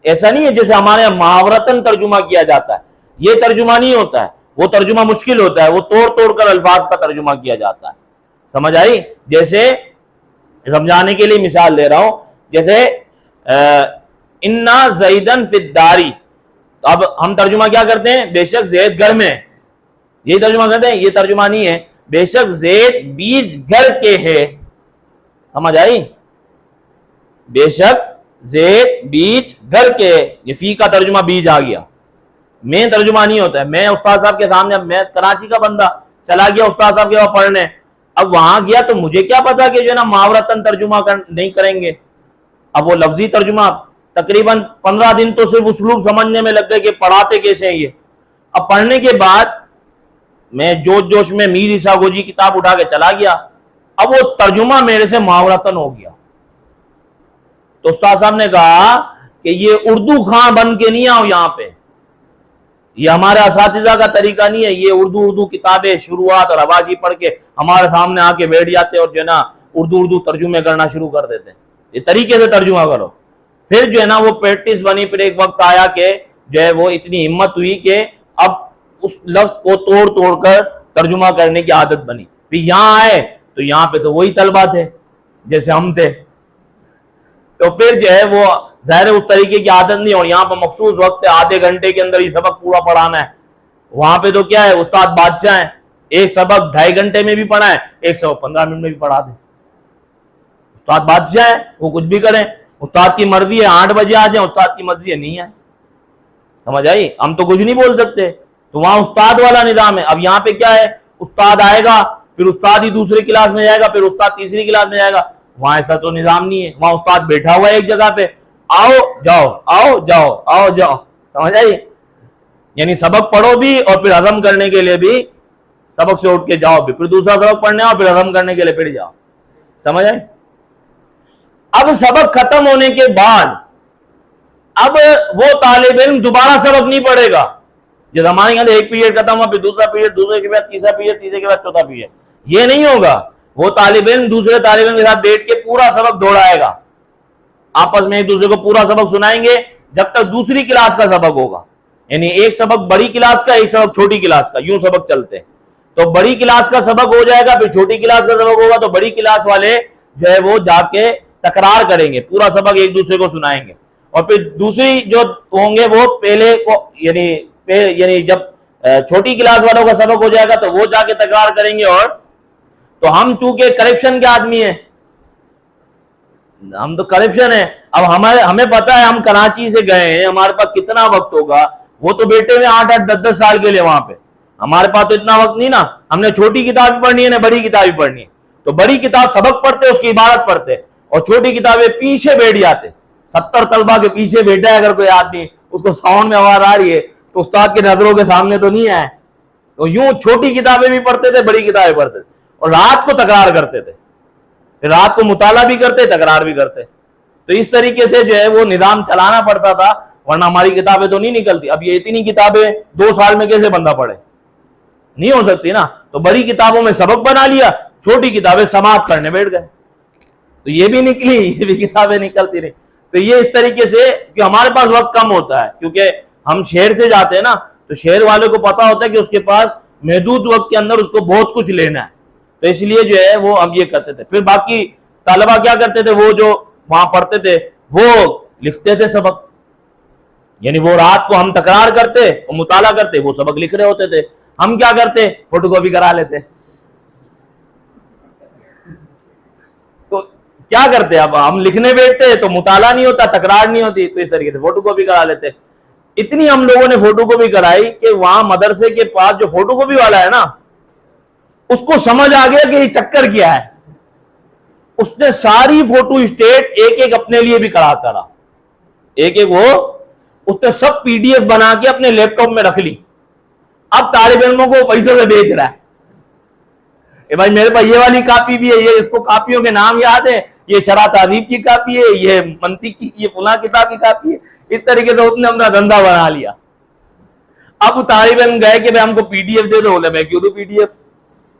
ایسا نہیں ہے جیسے ہمارے یہاں محاورتاً ترجمہ کیا جاتا ہے، یہ ترجمہ نہیں ہوتا ہے، وہ ترجمہ مشکل ہوتا ہے، وہ توڑ توڑ کر الفاظ کا ترجمہ کیا جاتا ہے۔ سمجھ آئی؟ جیسے سمجھانے کے لیے مثال دے رہا ہوں، جیسے انا زیدن فی الداری، اب ہم ترجمہ کیا کرتے ہیں؟ بے شک زید گھر میں، یہی ترجمہ کرتے ہیں، یہ ترجمہ نہیں ہے، بے شک زید بیج گھر کے ہے۔ سمجھ آئی؟ بے شک زید بیج گھر کے، یہ فی کا ترجمہ بیج آ گیا، میں ترجمہ نہیں ہوتا ہے۔ میں استاد صاحب کے سامنے، میں کراچی کا بندہ چلا گیا استاد صاحب کے وہاں پڑھنے، اب وہاں گیا تو مجھے کیا پتا کہ جو ہے نا محاورتاً ترجمہ نہیں کریں گے، اب وہ لفظی ترجمہ تقریباً 15 دن تو صرف اسلوب سمجھنے میں لگ گئے کہ پڑھاتے کیسے ہیں یہ۔ اب پڑھنے کے بعد میں جوش جوش میں میر عیسیٰ گوجی کتاب اٹھا کے چلا گیا، اب وہ ترجمہ میرے سے محاورتاً ہو گیا، تو استاد صاحب نے کہا کہ یہ اردو خاں بن کے نہیں آؤ یہاں پہ، یہ ہمارے اساتذہ کا طریقہ نہیں ہے، یہ اردو کتابیں شروعات اور حواشی پڑھ کے ہمارے سامنے آ کے بیٹھ جاتے اور جو ہے نا اردو ترجمے کرنا شروع کر دیتے ہیں، یہ طریقے سے ترجمہ کرو۔ پھر جو ہے نا وہ پریکٹس بنی، پھر ایک وقت آیا کہ جو ہے وہ اتنی ہمت ہوئی کہ اب اس لفظ کو توڑ توڑ کر ترجمہ کرنے کی عادت بنی۔ پھر یہاں آئے تو یہاں پہ تو وہی طلبہ تھے جیسے ہم تھے، تو پھر جو ہے وہ ظاہر اس طریقے کی عادت نہیں، اور یہاں پہ مخصوص وقت ہے، آدھے گھنٹے کے اندر ہی سبق پورا پڑھانا ہے، وہاں پہ تو کیا ہے استاد بادشاہ ہیں، ایک سبق 2.5 گھنٹے میں بھی پڑھائیں، ایک سبق 15 منٹ میں بھی پڑھا دیں، استاد بادشاہ ہے، وہ کچھ بھی کریں، استاد کی مرضی ہے 8 بجے آ جائیں، استاد کی مرضی ہے نہیں ہے۔ سمجھ آئی؟ ہم تو کچھ نہیں بول سکتے، تو وہاں استاد والا نظام ہے۔ اب یہاں پہ کیا ہے، استاد آئے گا، پھر استاد ہی دوسری کلاس میں جائے گا، پھر استاد تیسری کلاس میں جائے گا، وہاں ایسا تو نظام نہیں ہے، وہاں استاد بیٹھا ہوا ہے ایک جگہ پہ، آؤ جاؤ آؤ جاؤ آؤ جاؤ۔ سمجھ آئی؟ یعنی سبق پڑھو بھی اور پھر ہضم کرنے کے لیے بھی سبق سے اٹھ کے جاؤ بھی، پھر دوسرا سبق پڑھنے آؤ، پھر ہضم کرنے کے لیے پھر جاؤ۔ سمجھ آئی؟ اب سبق ختم ہونے کے بعد اب وہ طالب علم دوبارہ سبق نہیں پڑھے گا، جس ہمارے یہاں ایک پیریڈ ختم ہوا، پھر دوسرا پیریڈ، دوسرے کے بعد تیسرا پیریڈ، تیسرے کے بعد چوتھا پیریڈ، یہ نہیں ہوگا۔ وہ طالب علم دوسرے طالب علم کے ساتھ بیٹھ کے پورا سبق دوہرائے گا، آپس میں ایک دوسرے کو پورا سبق سنائیں گے جب تک دوسری کلاس کا سبق ہوگا، یعنی ایک سبق بڑی کلاس کا، ایک سبق چھوٹی کلاس کا، یوں سبق چلتے ہیں۔ تو بڑی کلاس کا سبق ہو جائے گا، پھر چھوٹی کلاس کا سبق ہوگا، تو بڑی کلاس والے جو ہے وہ جا کے تکرار کریں گے، پورا سبق ایک دوسرے کو سنائیں گے، اور پھر دوسری جو ہوں گے وہ پہلے کو یعنی جب چھوٹی کلاس والوں کا سبق ہو جائے گا تو وہ جا کے تکرار کریں گے۔ اور تو ہم چونکہ کرپشن کے آدمی ہیں، ہم تو کرپشن ہے، اب ہمیں پتا ہے ہم کراچی سے گئے ہیں، ہمارے پاس کتنا وقت ہوگا، وہ تو بیٹے میں 8-8 10-10 سال کے لیے وہاں پہ، ہمارے پاس تو اتنا وقت نہیں نا، ہم نے چھوٹی کتاب بھی پڑھنی ہے نا بڑی کتاب بھی پڑھنی ہے، تو بڑی کتاب سبق پڑھتے اس کی عبارت پڑھتے، اور چھوٹی کتابیں پیچھے بیٹھ جاتے، 70 طلبہ کے پیچھے بیٹھا ہے اگر کوئی آدمی، اس کو ساؤنڈ میں آواز آ رہی ہے تو استاد کی نظروں کے سامنے تو نہیں آئے، تو یوں چھوٹی کتابیں بھی پڑھتے تھے، بڑی کتابیں پڑھتے تھے، اور رات کو تکرار کرتے تھے، رات کو مطالعہ بھی کرتے، تکرار بھی کرتے۔ تو اس طریقے سے جو ہے وہ نظام چلانا پڑتا تھا، ورنہ ہماری کتابیں تو نہیں نکلتی۔ اب یہ اتنی کتابیں 2 سال میں کیسے بندہ پڑھے، نہیں ہو سکتی نا، تو بڑی کتابوں میں سبق بنا لیا، چھوٹی کتابیں سماعت کرنے بیٹھ گئے، تو یہ بھی نکلی، یہ بھی کتابیں نکلتی رہی۔ تو یہ اس طریقے سے کہ ہمارے پاس وقت کم ہوتا ہے، کیونکہ ہم شہر سے جاتے ہیں نا، تو شہر والے کو پتا ہوتا ہے کہ اس کے پاس محدود وقت کے اندر اس کو بہت کچھ لینا ہے، تو اس لیے جو ہے وہ ہم یہ کرتے تھے۔ پھر باقی طلبہ کیا کرتے تھے، وہ جو وہاں پڑھتے تھے وہ لکھتے تھے سبق، یعنی وہ رات کو ہم تکرار کرتے اور مطالعہ کرتے، وہ سبق لکھ رہے ہوتے تھے، ہم کیا کرتے، فوٹو کاپی کرا لیتے۔ تو کیا کرتے، اب ہم لکھنے بیٹھتے تو مطالعہ نہیں ہوتا، تکرار نہیں ہوتی، تو اس طریقے سے فوٹو کاپی کرا لیتے۔ اتنی ہم لوگوں نے فوٹو کاپی کرائی کہ وہاں مدرسے کے پاس جو فوٹو کاپی والا ہے نا، اس کو سمجھ آ گیا کہ یہ چکر کیا ہے، اس نے ساری فوٹو اسٹیٹ ایک ایک اپنے لیے بھی کراتا رہا، ایک ایک وہ اس نے سب پی ڈی ایف بنا کے اپنے لیپ ٹاپ میں رکھ لی۔ اب طالب علموں کو پیسوں سے بیچ رہا ہے کہ بھائی میرے پاس یہ والی کاپی بھی ہے، یہ اس کو کاپیوں کے نام یاد ہے، یہ شرح تہذیب کی کاپی ہے، یہ منطق کی، یہ فلاں کتاب کی کاپی ہے۔ اس طریقے سے اس نے اپنا دھندا بنا لیا۔ اب طالب علم گئے کہ ہم کو پی ڈی ایف دے دو، بولے میں کیوں دوں پی ڈی ایف،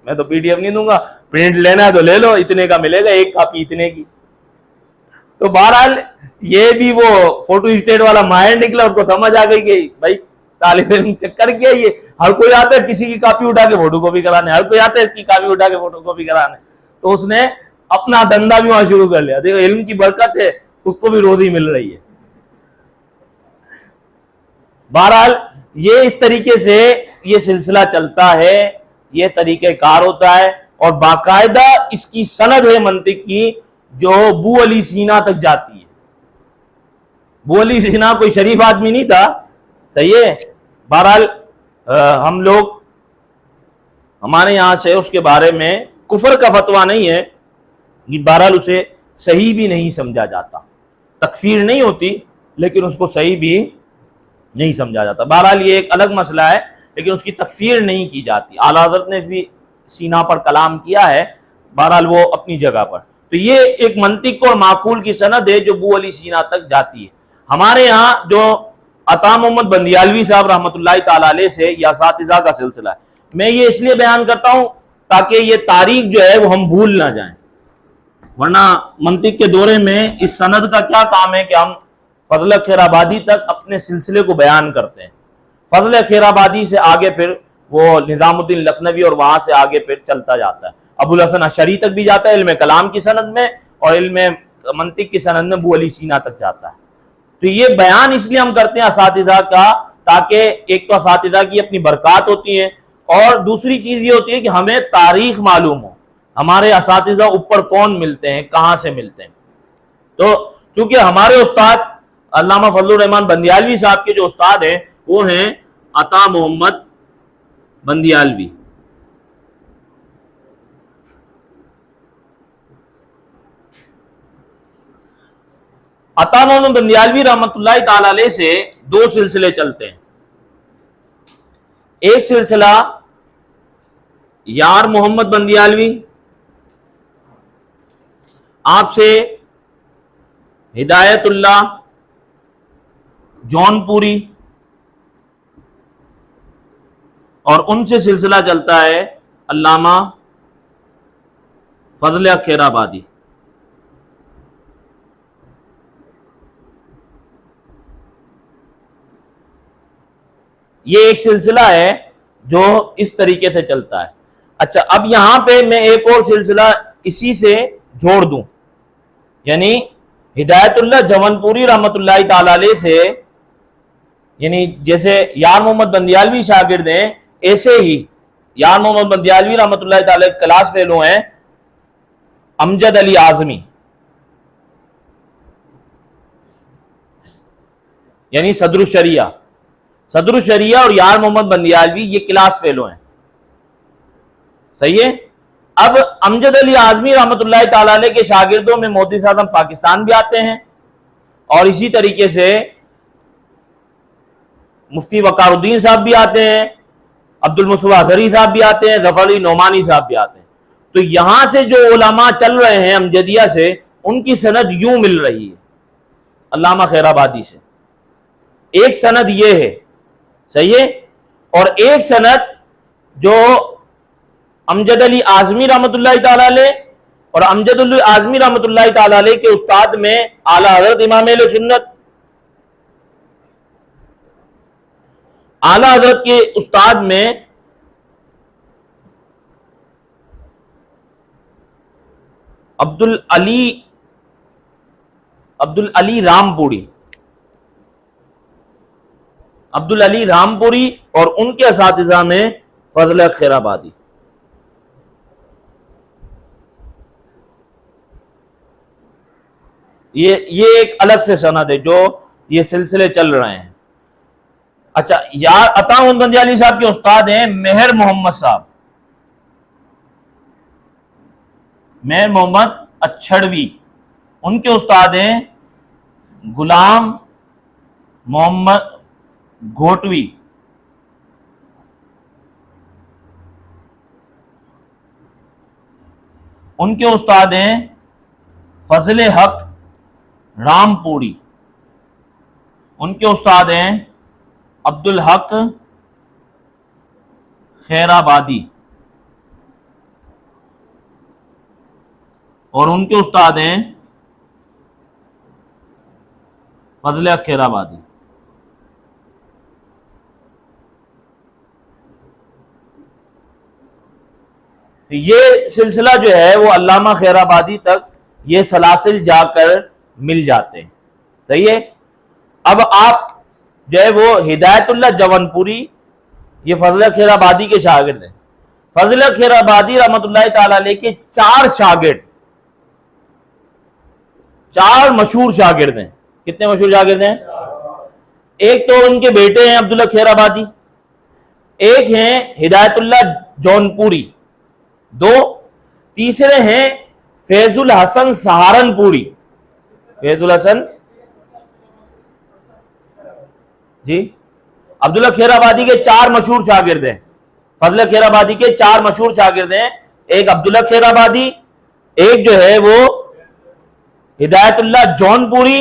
میں تو پی ڈی ایف نہیں دوں گا، پرنٹ لینا ہے تو لے لو، اتنے کا ملے گا، ایک کاپی اتنے کی۔ تو بہرحال یہ بھی وہ فوٹو اسٹیٹ والا ماہر نکلا، اس کو سمجھ آ گئی کہ بھائی طالب علم چکر کیا، یہ ہر کوئی آتا ہے کسی کی کاپی اٹھا کے فوٹو کاپی کرانے، ہر کوئی آتا ہے اس کی کاپی اٹھا کے فوٹو کاپی کرانے، تو اس نے اپنا دھندا بھی وہاں شروع کر لیا۔ دیکھو علم کی برکت ہے، اس کو بھی روزی مل رہی ہے۔ بہرحال یہ اس طریقے سے یہ سلسلہ چلتا ہے، یہ طریقہ کار ہوتا ہے، اور باقاعدہ اس کی سند ہے منطق کی جو ابو علی سینا تک جاتی ہے۔ ابو علی سینا کوئی شریف آدمی نہیں تھا، صحیح ہے۔ بہرحال ہم لوگ ہمارے یہاں سے اس کے بارے میں کفر کا فتویٰ نہیں ہے، بہرحال اسے صحیح بھی نہیں سمجھا جاتا، تکفیر نہیں ہوتی لیکن اس کو صحیح بھی نہیں سمجھا جاتا۔ بہرحال یہ ایک الگ مسئلہ ہے، لیکن اس کی تکفیر نہیں کی جاتی۔ اعلیٰ حضرت نے بھی سینا پر کلام کیا ہے، بہرحال وہ اپنی جگہ پر۔ تو یہ ایک منطق اور معقول کی سند ہے جو ابو علی سینا تک جاتی ہے۔ ہمارے ہاں جو عطا محمد بندیالوی صاحب رحمۃ اللہ تعالی علیہ سے یہ اساتذہ کا سلسلہ ہے، میں یہ اس لیے بیان کرتا ہوں تاکہ یہ تاریخ جو ہے وہ ہم بھول نہ جائیں، ورنہ منطق کے دورے میں اس سند کا کیا کام ہے کہ ہم فضل خیر آبادی تک اپنے سلسلے کو بیان کرتے ہیں، فضل خیر آبادی سے آگے پھر وہ نظام الدین لکھنوی اور وہاں سے آگے پھر چلتا جاتا ہے، ابو الحسن اشعری تک بھی جاتا ہے علم کلام کی سند میں، اور علم منطق کی سند میں ابو علی سینا تک جاتا ہے۔ تو یہ بیان اس لیے ہم کرتے ہیں اساتذہ کا، تاکہ ایک تو اساتذہ کی اپنی برکات ہوتی ہیں، اور دوسری چیز یہ ہوتی ہے کہ ہمیں تاریخ معلوم ہو، ہمارے اساتذہ اوپر کون ملتے ہیں، کہاں سے ملتے ہیں۔ تو چونکہ ہمارے استاد علامہ فضل الرحمان بندیالوی صاحب کے جو استاد ہیں وہ ہیں عطا محمد بندیالوی۔ عطا محمد بندیالوی رحمۃ اللہ تعالی علیہ سے دو سلسلے چلتے ہیں۔ ایک سلسلہ یار محمد بندیالوی، آپ سے ہدایت اللہ جون پوری، اور ان سے سلسلہ چلتا ہے علامہ فضل خیر آبادی۔ یہ ایک سلسلہ ہے جو اس طریقے سے چلتا ہے۔ اچھا، اب یہاں پہ میں ایک اور سلسلہ اسی سے جوڑ دوں، یعنی ہدایت اللہ جون پوری رحمۃ اللہ تعالی علیہ سے، یعنی جیسے یار محمد بندیالوی شاگرد ہیں، ایسے ہی یار محمد بندیالوی رحمۃ اللہ تعالی کلاس فیلو ہیں امجد علی اعظمی، یعنی صدر الشریعہ اور یار محمد بندیالوی یہ کلاس فیلو ہیں، صحیح ہے۔ اب امجد علی اعظمی رحمۃ اللہ تعالی علیہ کے شاگردوں میں محدث اعظم پاکستان بھی آتے ہیں، اور اسی طریقے سے مفتی وقار الدین صاحب بھی آتے ہیں، عبد المصطفیٰ اظہری صاحب بھی آتے ہیں، ظفر علی نعمانی صاحب بھی آتے ہیں۔ تو یہاں سے جو علماء چل رہے ہیں امجدیہ سے، ان کی سند یوں مل رہی ہے علامہ خیر آبادی سے، ایک سند یہ ہے، صحیح ہے، اور ایک سند جو امجد علی اعظمی رحمۃ اللہ تعالی علیہ اور امجد علی اعظمی رحمۃ اللہ تعالی علیہ کے استاد میں اعلیٰ حضرت امام اہل سنت، اعلیٰ حضرت کے استاد میں عبدالعلی رامپوری، عبدالعلی رامپوری، اور ان کے اساتذہ میں فضل حق خیرآبادی۔ یہ ایک الگ سے سند ہے جو یہ سلسلے چل رہے ہیں۔ اچھا، یار عطا محمد بندیالی صاحب کے استاد ہیں مہر محمد صاحب، مہر محمد اچھڑوی، ان کے استاد ہیں غلام محمد گھوٹوی، ان کے استاد ہیں فضل حق رامپوری، ان کے استاد ہیں عبدالحق خیرآبادی، اور ان کے استاد ہیں فضل حق خیرآبادی۔ یہ سلسلہ جو ہے وہ علامہ خیرآبادی تک یہ سلاسل جا کر مل جاتے ہیں، صحیح ہے۔ اب آپ جو ہے وہ ہدایت اللہ جون پوری، یہ فضل حق خیرآبادی کے شاگرد ہیں۔ فضل حق خیرآبادی رحمۃ اللہ تعالی علیہ کے 4 شاگرد، 4 مشہور شاگرد ہیں۔ کتنے مشہور شاگرد ہیں؟ ایک تو ان کے بیٹے ہیں عبدالحق خیرآبادی، ایک ہیں ہدایت اللہ جون پوری، 2 تیسرے ہیں فیض الحسن سہارنپوری، فیض الحسن جی، عبدالحق خیرآبادی کے 4 مشہور شاگرد ہیں، فضل حق خیرآبادی کے 4 مشہور شاگرد ہیں، ایک عبدالحق خیرآبادی، ایک جو ہے وہ ہدایت اللہ جون پوری،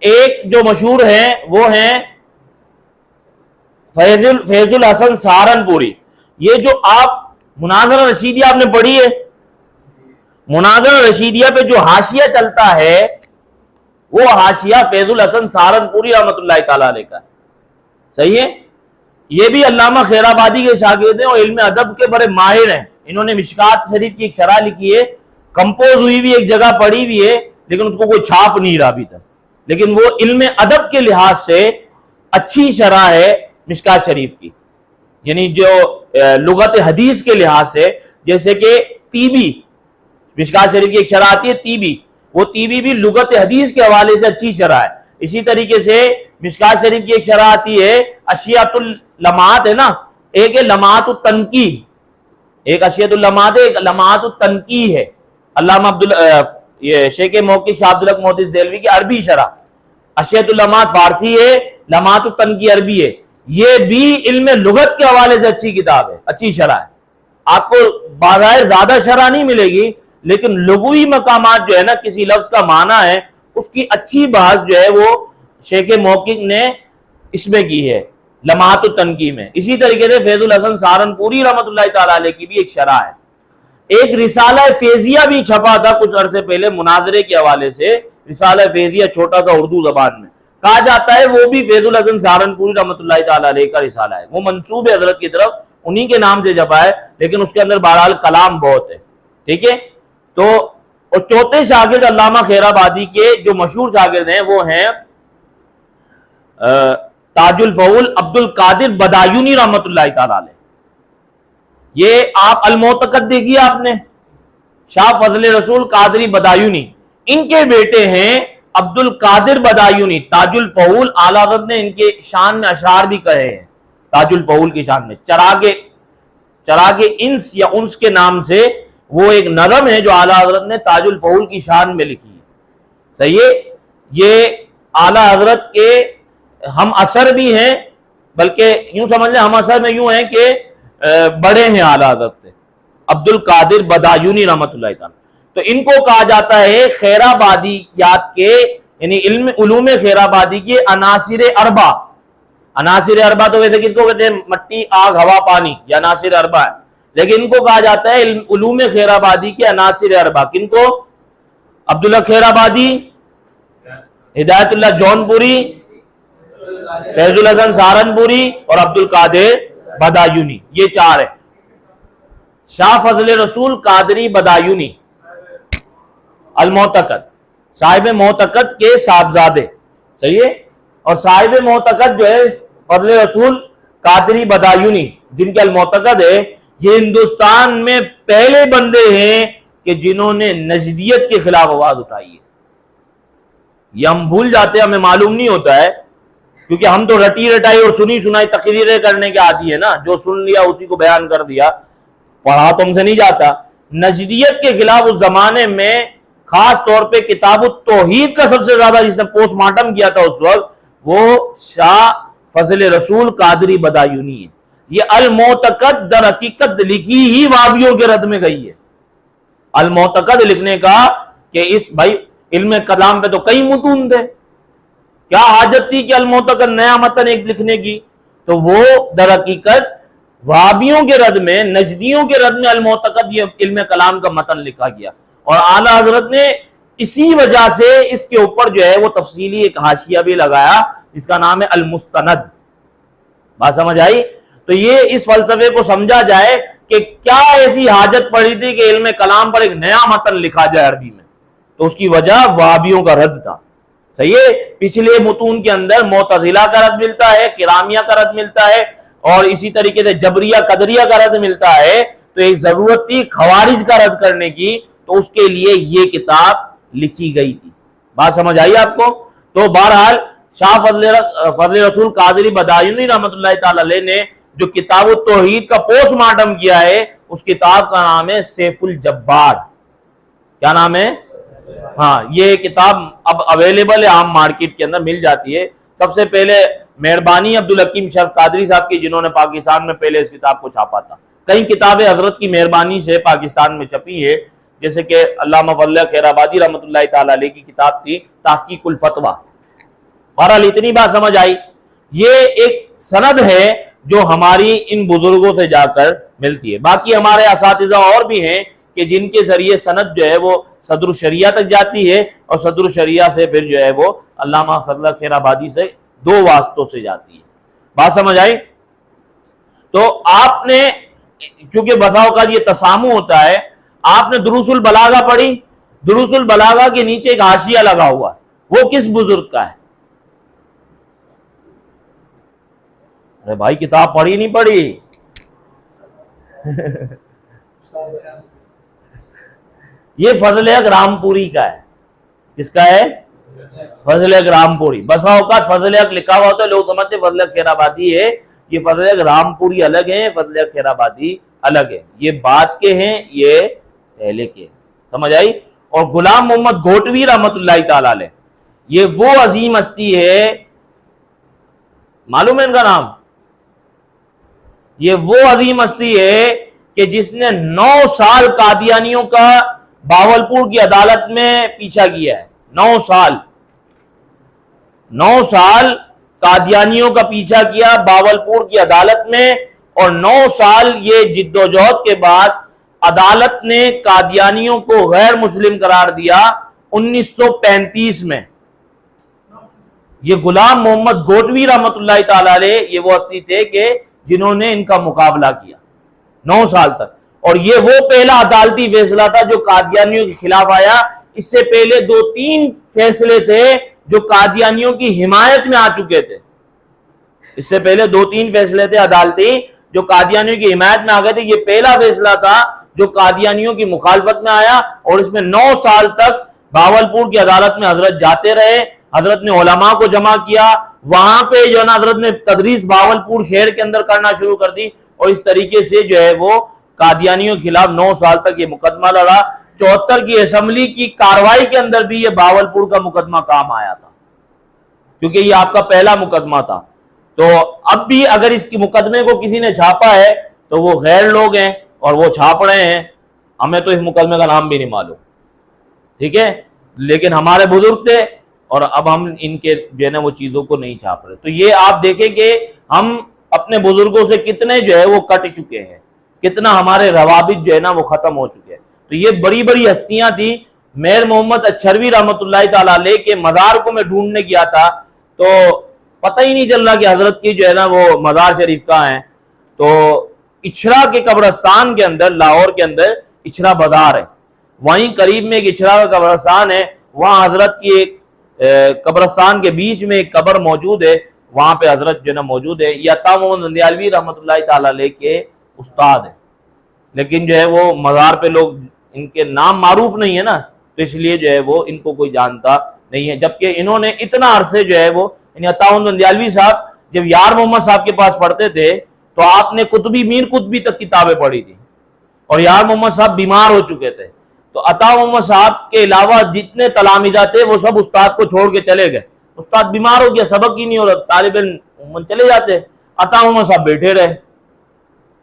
ایک جو مشہور ہیں وہ ہیں فیض الحسن سہارنپوری۔ یہ جو آپ مناظرہ رشیدیہ آپ نے پڑھی ہے، مناظرہ رشیدیہ پہ جو حاشیہ چلتا ہے وہ حاشیہ فیض الحسن سہارنپوری رحمۃ اللہ تعالی علیہ کا، صحیح ہے۔ یہ بھی علامہ خیرآبادی کے شاگرد ہیں اور علم ادب کے بڑے ماہر ہیں۔ انہوں نے مشکات شریف کی ایک شرح لکھی ہے، کمپوز ہوئی بھی ایک جگہ پڑھی بھی ہے، لیکن اس کو کوئی چھاپ نہیں رہا ابھی تک، لیکن وہ علم ادب کے لحاظ سے اچھی شرح ہے مشکات شریف کی، یعنی جو لغت حدیث کے لحاظ سے، جیسے کہ طیبی، مشکات شریف کی ایک شرح آتی ہے طیبی، وہ طیبی بھی لغت حدیث کے حوالے سے اچھی شرح ہے۔ اسی طریقے سے مشکات شریف کی ایک شرح آتی ہے اشیات اللمعات ہے نا، ایک ہے لمعات التنقیح، ایک اشیات اللمعات ہے، ایک لمعات التنقیح ہے، علامہ یہ شیخ موقع شاہ عبدالحق محدث دہلوی کی عربی شرح، اشیات اللمعات فارسی ہے، لمعات التنقیح عربی ہے۔ یہ بھی علم لغت کے حوالے سے اچھی کتاب ہے، اچھی شرح ہے۔ آپ کو بظاہر زیادہ شرح نہیں ملے گی، لیکن لغوی مقامات جو ہے نا، کسی لفظ کا معنی ہے، اس کی اچھی بحث جو ہے وہ شیخ محقق نے اس میں کی ہے، لمعات التنقیح میں۔ اسی طریقے سے فیض الحسن سہارنپوری رحمۃ اللہ تعالی علیہ کی بھی ایک شرح ہے۔ ایک رسالہ فیضیہ بھی چھپا تھا کچھ عرصے پہلے مناظرے کے حوالے سے، رسالہ فیضیہ چھوٹا سا اردو زبان میں، کہا جاتا ہے وہ بھی فیض الحسن سہارنپوری رحمۃ اللہ تعالی علیہ کا رسالہ ہے، وہ منسوب ہے حضرت کی طرف، انہی کے نام سے چھپا ہے، لیکن اس کے اندر بہرحال کلام بہت ہے، ٹھیک ہے۔ تو اور چوتھے شاگرد علامہ خیرآبادی کے جو مشہور شاگرد ہیں وہ ہیں تاج الفعول عبد القادر بدایونی رحمۃ اللہ تعالی علیہ۔ یہ آپ المعتقد دیکھیے آپ نے، شاہ فضل رسول قادری بدایونی، ان کے بیٹے ہیں عبد القادر بدایونی، تاج الفعول، اعلیٰ حضرت نے ان کے شان میں اشعار بھی کہے ہیں، تاج الفعول کی شان میں چراغ انس یا انس کے نام سے وہ ایک نظم ہے جو اعلیٰ حضرت نے تاج الفعول کی شان میں لکھی ہے، صحیح ہے۔ یہ اعلیٰ حضرت کے ہم اثر بھی ہیں، بلکہ یوں سمجھ لیں ہم اثر میں یوں ہیں کہ بڑے ہیں اعلیٰ حضرت سے، عبد القادر بدایونی رحمۃ اللہ تعالی۔ تو ان کو کہا جاتا ہے خیرآبادیات کے، یعنی علوم خیرآبادی کے عناصر اربع۔ عناصر اربع تو ویسے کن کو کہتے ہیں؟ مٹی، آگ، ہوا، پانی، یہ عناصر اربع ہے، لیکن ان کو کہا جاتا ہے علوم خیرآبادی کے عناصر اربع۔ کن کو؟ عبدالحق خیرآبادی، ہدایت اللہ جون پوری، فیض الحسن سہارنپوری اور عبد القادر بدایونی، یہ 4 ہے۔ شاہ فضل رسول قادری بدایونی، المعتقد صاحب معتقد کے صاحبزادے، صحیح ہے، اور صاحب معتقد جو ہے فضل رسول قادری بدایونی جن کے المعتقد ہے، یہ ہندوستان میں پہلے بندے ہیں کہ جنہوں نے نجدیت کے خلاف آواز اٹھائی ہے۔ یہ ہم بھول جاتے ہیں، ہمیں معلوم نہیں ہوتا ہے، کیونکہ ہم تو رٹی رٹائی اور سنی سنائی تقریریں کرنے کے عادی ہے نا، جو سن لیا اسی کو بیان کر دیا، پڑھا تو ہم سے نہیں جاتا۔ نجدیت کے خلاف اس زمانے میں خاص طور پہ کتاب التوحید کا سب سے زیادہ جس نے پوسٹ مارٹم کیا تھا اس وقت، وہ شاہ فضل رسول قادری بدایونی ہے۔ یہ المعتقد در حقیقت لکھی ہی وہابیوں کے رد میں گئی ہے۔ المعتقد لکھنے کا کہ اس بھائی علم کلام پہ تو کئی متون تھے، کیا حاجت تھی کہ المعتقد نیا متن ایک لکھنے کی؟ تو وہ در حقیقت وہابیوں کے رد میں، نجدیوں کے رد میں المعتقد یہ علم کلام کا متن لکھا گیا، اور اعلیٰ حضرت نے اسی وجہ سے اس کے اوپر جو ہے وہ تفصیلی ایک حاشیہ بھی لگایا جس کا نام ہے المستند۔ بات سمجھ آئی؟ تو یہ اس فلسفے کو سمجھا جائے کہ کیا ایسی حاجت پڑی تھی کہ علم کلام پر ایک نیا متن لکھا جائے عربی میں، تو اس کی وجہ وہابیوں کا رد تھا۔ صحیح ہے، پچھلے متون کے اندر معتزلہ کا رد ملتا ہے، کرامیہ کا رد ملتا ہے، اور اسی طریقے سے جبریہ قدریہ کا رد ملتا ہے، تو ایک ضرورت تھی خوارج کا رد کرنے کی، تو اس کے لیے یہ کتاب لکھی گئی تھی۔ بات سمجھ آئی آپ کو؟ تو بہرحال شاہ فضل رسول قادری بدایونی رحمۃ اللہ تعالی علیہ نے جو کتاب التوحید کا پوسٹ مارٹم کیا ہے، اس کتاب کا نام ہے سیف الجبار۔ کیا نام ہے؟ ہاں، یہ کتاب اب اویلیبل ہے، عام مارکیٹ کے اندر مل جاتی ہے۔ سب سے پہلے مہربانی عبدالحکیم شرف قادری صاحب کی، جنہوں نے پاکستان میں پہلے اس کتاب کو چھاپا تھا۔ کئی کتابیں حضرت کی مہربانی سے پاکستان میں چھپی ہے، جیسے کہ علامہ فضل خیر آبادی رحمۃ اللہ تعالی علیہ کی کتاب تھی تحقیق الفتویٰ۔ بہرحال اتنی بات سمجھ آئی؟ یہ ایک سند ہے جو ہماری ان بزرگوں سے جا کر ملتی ہے۔ باقی ہمارے اساتذہ اور بھی ہیں کہ جن کے ذریعے سند جو ہے وہ صدر الشریعہ تک جاتی ہے، اور صدر الشریعہ سے پھر جو ہے وہ علامہ فضل خیر آبادی سے دو واسطوں سے جاتی ہے۔ بات سمجھ آئی؟ تو آپ نے چونکہ بسا اوقات یہ تسامح ہوتا ہے، آپ نے دروس البلاغہ پڑھی، دروس البلاغہ کے نیچے ایک حاشیہ لگا ہوا ہے، وہ کس بزرگ کا ہے؟ ارے بھائی کتاب پڑھی نہیں پڑھی؟ یہ فضل حق رامپوری کا ہے۔ کس کا ہے؟ فضل حق رامپوری۔ بسا اوقات فضل حق لکھا ہوا ہوتا ہے، لوگ سمجھتے ہیں فضل حق خیر آبادی ہے، یہ فضل حق رامپوری الگ ہے، فضل حق خیر آبادی الگ ہے، یہ بعد کے ہیں، یہ پہلے کے ہیں۔ سمجھ آئی؟ اور غلام محمد گھوٹوی رحمت اللہ تعالی علیہ، یہ وہ عظیم ہستی ہے، معلوم ہے ان کا نام؟ یہ وہ عظیم ہستی ہے کہ جس نے 9 سال قادیانیوں کا باولپور کی عدالت میں پیچھا کیا ہے۔ 9 سال قادیانیوں کا پیچھا کیا باولپور کی عدالت میں، اور 9 سال یہ جد و جہد کے بعد عدالت نے قادیانیوں کو غیر مسلم قرار دیا 1935 میں۔ یہ غلام محمد گھوٹوی رحمت اللہ تعالی علیہ یہ وہ ہستی تھے کہ جنہوں نے ان کا مقابلہ کیا 9 سال تک، اور یہ وہ پہلا عدالتی فیصلہ تھا جو قادیانیوں کے خلاف آیا۔ اس سے پہلے 2-3 فیصلے تھے جو قادیانیوں کی حمایت میں آ چکے تھے، اس سے پہلے 2-3 فیصلے تھے عدالتی جو قادیانیوں کی حمایت میں آ گئے تھے۔ یہ پہلا فیصلہ تھا جو قادیانیوں کی مخالفت میں آیا، اور اس میں 9 سال تک باولپور کی عدالت میں حضرت جاتے رہے۔ حضرت نے علماء کو جمع کیا، وہاں پہ جو ہے نا حضرت نے تدریس باولپور شہر کے اندر کرنا شروع کر دی، اور اس طریقے سے جو ہے وہ قادیانیوں کے خلاف 9 سال تک یہ مقدمہ لڑا۔ 74 کی اسمبلی کی کاروائی کے اندر بھی یہ باولپور کا مقدمہ کام آیا تھا، کیونکہ یہ آپ کا پہلا مقدمہ تھا۔ تو اب بھی اگر اس کی مقدمے کو کسی نے چھاپا ہے تو وہ غیر لوگ ہیں اور وہ چھاپ رہے ہیں، ہمیں تو اس مقدمے کا نام بھی نہیں معلوم، ٹھیک ہے، لیکن ہمارے بزرگ تھے اور اب ہم ان کے جو ہے نا وہ چیزوں کو نہیں چھاپ رہے۔ تو یہ آپ دیکھیں کہ ہم اپنے بزرگوں سے کتنے جو ہے وہ کٹ چکے ہیں، کتنا ہمارے روابط جو ہے نا وہ ختم ہو چکے ہیں۔ تو یہ بڑی بڑی ہستیاں تھیں۔ میر محمد اچھروی رحمۃ اللہ تعالی علیہ کے مزار کو میں ڈھونڈنے گیا تھا تو پتہ ہی نہیں چل رہا کہ حضرت کی جو ہے نا وہ مزار شریف کہاں ہے۔ تو اچھرا کے قبرستان کے اندر، لاہور کے اندر اچھرا بازار ہے، وہیں قریب میں ایک اچھرا کا قبرستان ہے، وہاں حضرت کی ایک قبرستان کے بیچ میں ایک قبر موجود ہے، وہاں پہ حضرت جو ہے نا موجود ہے۔ یہ عطا محمد زندیالوی رحمۃ اللہ تعالی علیہ کے استاد ہیں، لیکن جو ہے وہ مزار پہ لوگ ان کے نام معروف نہیں ہے نا، تو اس لیے جو ہے وہ ان کو کوئی جانتا نہیں ہے، جبکہ انہوں نے اتنا عرصے جو ہے وہ یعنی عطا محمد زندیالوی صاحب جب یار محمد صاحب کے پاس پڑھتے تھے تو آپ نے قطبی میر قطبی تک کتابیں پڑھی تھی، اور یار محمد صاحب بیمار ہو چکے تھے، تو عطا محمد صاحب کے علاوہ جتنے تلامذہ تھے وہ سب استاد کو چھوڑ کے چلے گئے، استاد بیمار ہو گیا، سبق ہی نہیں ہو رہا، طالب علم چلے جاتے، عطا محمد صاحب بیٹھے رہے۔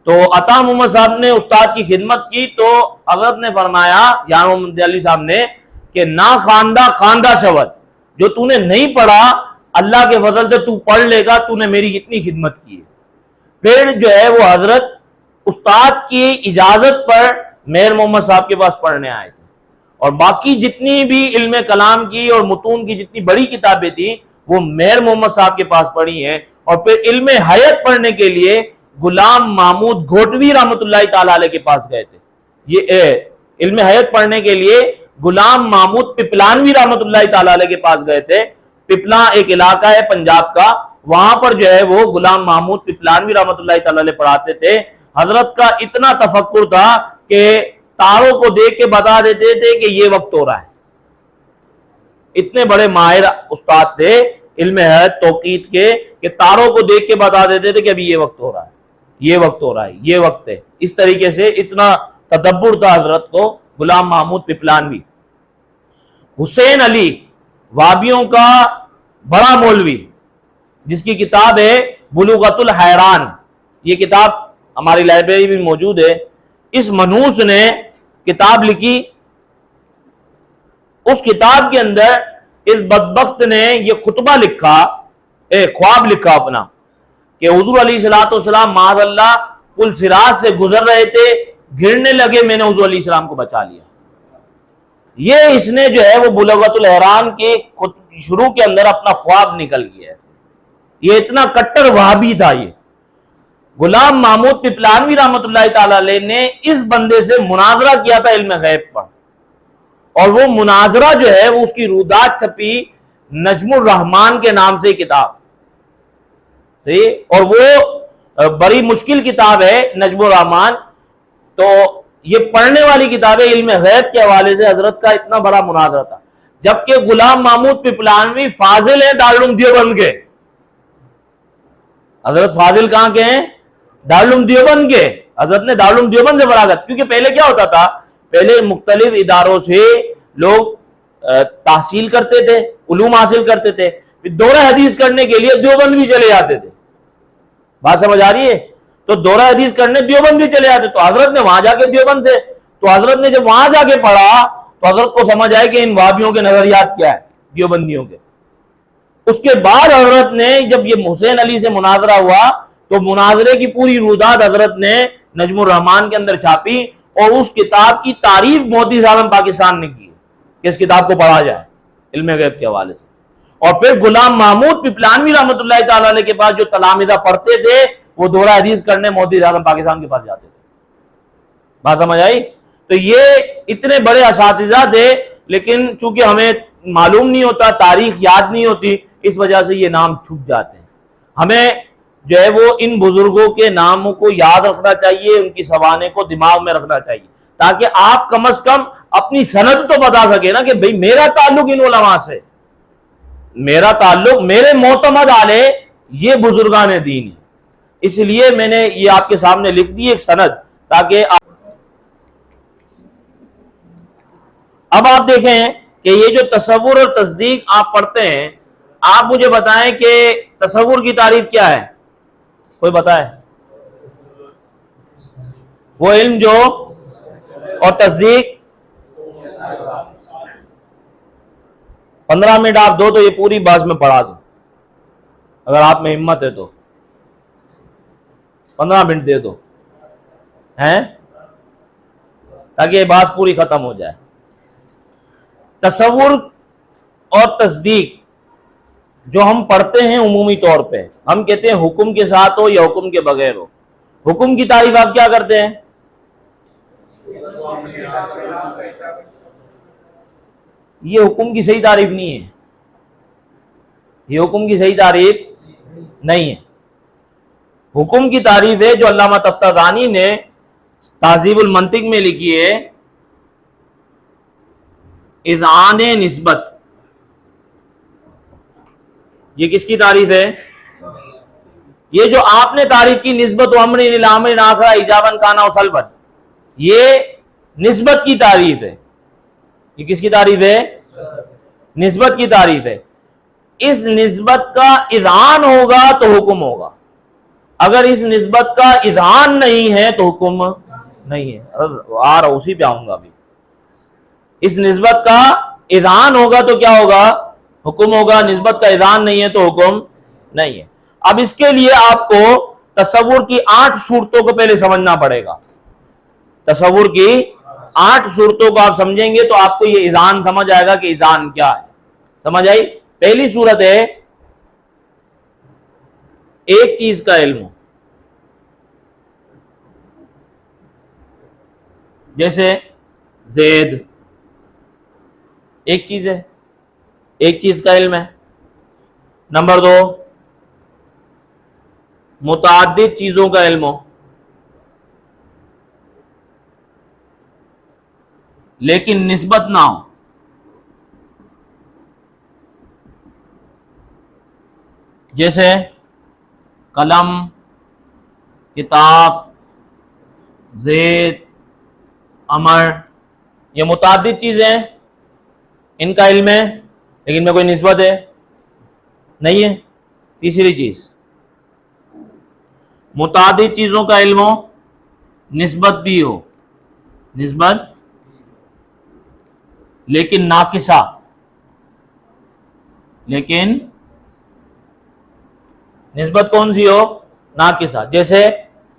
تو عطا محمد صاحب نے استاد کی خدمت کی تو حضرت نے فرمایا یار محمد علی صاحب نے کہ نا خواندہ خواندہ شود، جو تو نے نہیں پڑھا اللہ کے فضل سے تو پڑھ لے گا، تو نے میری کتنی خدمت کی ہے۔ پھر جو ہے وہ حضرت استاد کی اجازت پر میر محمد صاحب کے پاس پڑھنے آئے تھے، اور باقی جتنی بھی علم کلام کی اور متون کی جتنی بڑی کتابیں تھیں وہ میر محمد صاحب کے پاس پڑھی ہیں، اور پھر علم حیت پڑھنے کے لیے غلام محمود گھوٹوی رحمۃ اللہ تعالی علیہ کے پاس گئے تھے۔ یہ علم حیت پڑھنے کے لیے غلام محمود پپلانوی رحمۃ اللہ تعالی علیہ کے پاس گئے تھے۔ پپلا ایک علاقہ ہے پنجاب کا، وہاں پر جو ہے وہ غلام محمود پپلانوی رحمۃ اللہ تعالی علیہ پڑھاتے تھے۔ حضرت کا اتنا تفکر تھا کہ تاروں کو دیکھ کے بتا دیتے تھے کہ یہ وقت ہو رہا ہے، اتنے بڑے ماہر استاد تھے علم حیت توقیت کے کہ تاروں کو دیکھ کے بتا دیتے تھے کہ ابھی یہ وقت ہو رہا ہے، یہ وقت ہو رہا ہے، یہ وقت ہے۔ اس طریقے سے اتنا تدبر تھا حضرت کو۔ غلام محمود پپلانوی۔ حسین علی وابیوں کا بڑا مولوی، جس کی کتاب ہے بلوغت الحیران، یہ کتاب ہماری لائبریری میں موجود ہے۔ اس منحوس نے کتاب لکھی، اس کتاب کے اندر اس بدبخت نے یہ خطبہ لکھا، خواب لکھا اپنا کہ حضور علیہ الصلوۃ والسلام معاذ اللہ پل صراط سے گزر رہے تھے، گرنے لگے، میں نے حضور علیہ السلام کو بچا لیا۔ یہ اس نے جو ہے وہ بلوغت الحیران کے شروع کے اندر اپنا خواب نکل گیا ہے۔ یہ اتنا کٹر وہابی تھا۔ یہ غلام محمود پپلانوی رحمۃ اللہ تعالی علیہ نے اس بندے سے مناظرہ کیا تھا علم غیب پر، اور وہ مناظرہ جو ہے وہ اس کی رودات چھپی نجم الرحمان کے نام سے کتاب، صحیح، اور وہ بڑی مشکل کتاب ہے نجم الرحمان۔ تو یہ پڑھنے والی کتاب ہے، علم غیب کے حوالے سے حضرت کا اتنا بڑا مناظرہ تھا، جبکہ غلام محمود پپلانوی فاضل ہیں دارالعلوم دیوبند کے۔ حضرت فاضل کہاں کے ہیں؟ دارالعلوم دیوبند کے۔ حضرت نے دارالعلوم دیوبند سے فراغت، کیونکہ پہلے کیا ہوتا تھا، پہلے مختلف اداروں سے لوگ تحصیل کرتے تھے، علوم حاصل کرتے تھے، پھر دورہ حدیث کرنے کے لیے دیوبند بھی چلے جاتے تھے۔ بات سمجھ آ رہی ہے؟ تو دورہ حدیث کرنے دیوبند بھی چلے جاتے، تو حضرت نے وہاں جا کے دیوبند سے، تو حضرت نے جب وہاں جا کے پڑھا تو حضرت کو سمجھ آئے کہ ان وہابیوں کے نظریات کیا ہے، دیوبندیوں کے۔ اس کے بعد حضرت نے جب یہ حسین علی سے مناظرہ ہوا تو مناظرے کی پوری رودات حضرت نے نجم الرحمان کے اندر چھاپی، اور اس کتاب کی تعریف مودی اعظم پاکستان نے کی کہ اس کتاب کو پڑھا جائے علم غیب کے حوالے سے۔ اور پھر غلام محمود پپلانوی رحمۃ اللہ تعالی علیہ کے پاس جو تلامذہ پڑھتے تھے وہ دورہ حدیث کرنے مودی اعظم پاکستان کے پاس جاتے تھے۔ بات سمجھ آئی؟ تو یہ اتنے بڑے اساتذہ تھے، لیکن چونکہ ہمیں معلوم نہیں ہوتا، تاریخ یاد نہیں ہوتی، اس وجہ سے یہ نام چھپ جاتے ہیں۔ ہمیں جو ہے وہ ان بزرگوں کے ناموں کو یاد رکھنا چاہیے، ان کی سوانح کو دماغ میں رکھنا چاہیے، تاکہ آپ کم از کم اپنی سند تو بتا سکے نا کہ بھئی میرا تعلق ان علماء سے، میرا تعلق میرے معتمد آلے یہ بزرگان دین ہیں۔ اس لیے میں نے یہ آپ کے سامنے لکھ دی ایک سند، تاکہ اب آپ دیکھیں کہ یہ جو تصور اور تصدیق آپ پڑھتے ہیں، آپ مجھے بتائیں کہ تصور کی تعریف کیا ہے؟ کوئی بتائے؟ وہ علم جو، اور تصدیق 15 منٹ آپ دو تو یہ پوری بات میں پڑھا دوں، اگر آپ میں ہمت ہے تو 15 منٹ دے دو ہیں، تاکہ یہ بات پوری ختم ہو جائے۔ تصور اور تصدیق جو ہم پڑھتے ہیں عمومی طور پہ، ہم کہتے ہیں حکم کے ساتھ ہو یا حکم کے بغیر ہو۔ حکم کی تعریف آپ کیا کرتے ہیں؟ یہ حکم کی صحیح تعریف نہیں ہے، یہ حکم کی صحیح تعریف نہیں ہے۔ حکم کی تعریف ہے جو علامہ تفتازانی نے تہذیب المنطق میں لکھی ہے، اذعان نسبت۔ یہ کس کی تعریف ہے؟ یہ جو آپ نے تعریف کی نسبت و امر الی امر آخر ایجابن کانا و سلبن، یہ نسبت کی تعریف ہے۔ یہ کس کی تعریف ہے؟ نسبت کی تعریف ہے۔ اس نسبت کا اذعان ہوگا تو حکم ہوگا، اگر اس نسبت کا اذعان نہیں ہے تو حکم نہیں ہے۔ آ رہا اسی پہ آؤں گا ابھی۔ اس نسبت کا اذعان ہوگا تو کیا ہوگا؟ حکم ہوگا۔ نسبت کا اذعان نہیں ہے تو حکم نہیں ہے۔ اب اس کے لیے آپ کو تصور کی 8 صورتوں کو پہلے سمجھنا پڑے گا۔ تصور کی 8 صورتوں کو آپ سمجھیں گے تو آپ کو یہ اذعان سمجھ آئے گا کہ اذعان کیا ہے۔ سمجھ آئی؟ پہلی صورت ہے ایک چیز کا علم ہو، جیسے زید ایک چیز ہے، ایک چیز کا علم ہے۔ نمبر 2، متعدد چیزوں کا علم ہو لیکن نسبت نہ ہو، جیسے قلم، کتاب، زید، امر، یہ متعدد چیزیں ہیں، ان کا علم ہے لیکن میں کوئی نسبت ہے نہیں ہے۔ تیسری چیز، متعدد چیزوں کا علم ہو، نسبت بھی ہو، نسبت لیکن ناقصہ، لیکن نسبت کون سی ہو؟ ناقصہ۔ جیسے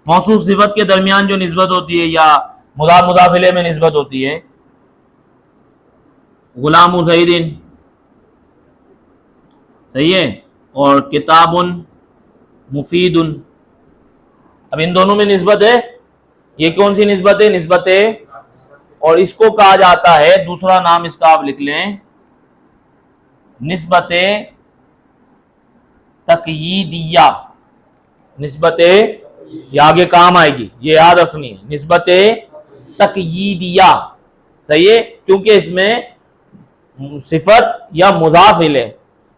موصوف صفت کے درمیان جو نسبت ہوتی ہے یا مضاف مضاف الیہ میں نسبت ہوتی ہے، غلام زید، صحیح ہے، اور کتاب مفید، اب ان دونوں میں نسبت ہے۔ یہ کون سی نسبت ہے؟ نسبت ہے، اور اس کو کہا جاتا ہے، دوسرا نام اس کا آپ لکھ لیں، نسبت تقییدیہ۔ نسبت یہ آگے کام آئے گی، یہ یاد رکھنی ہے، نسبت تقییدیہ، صحیح ہے، کیونکہ اس میں صفت یا مضاف الیہ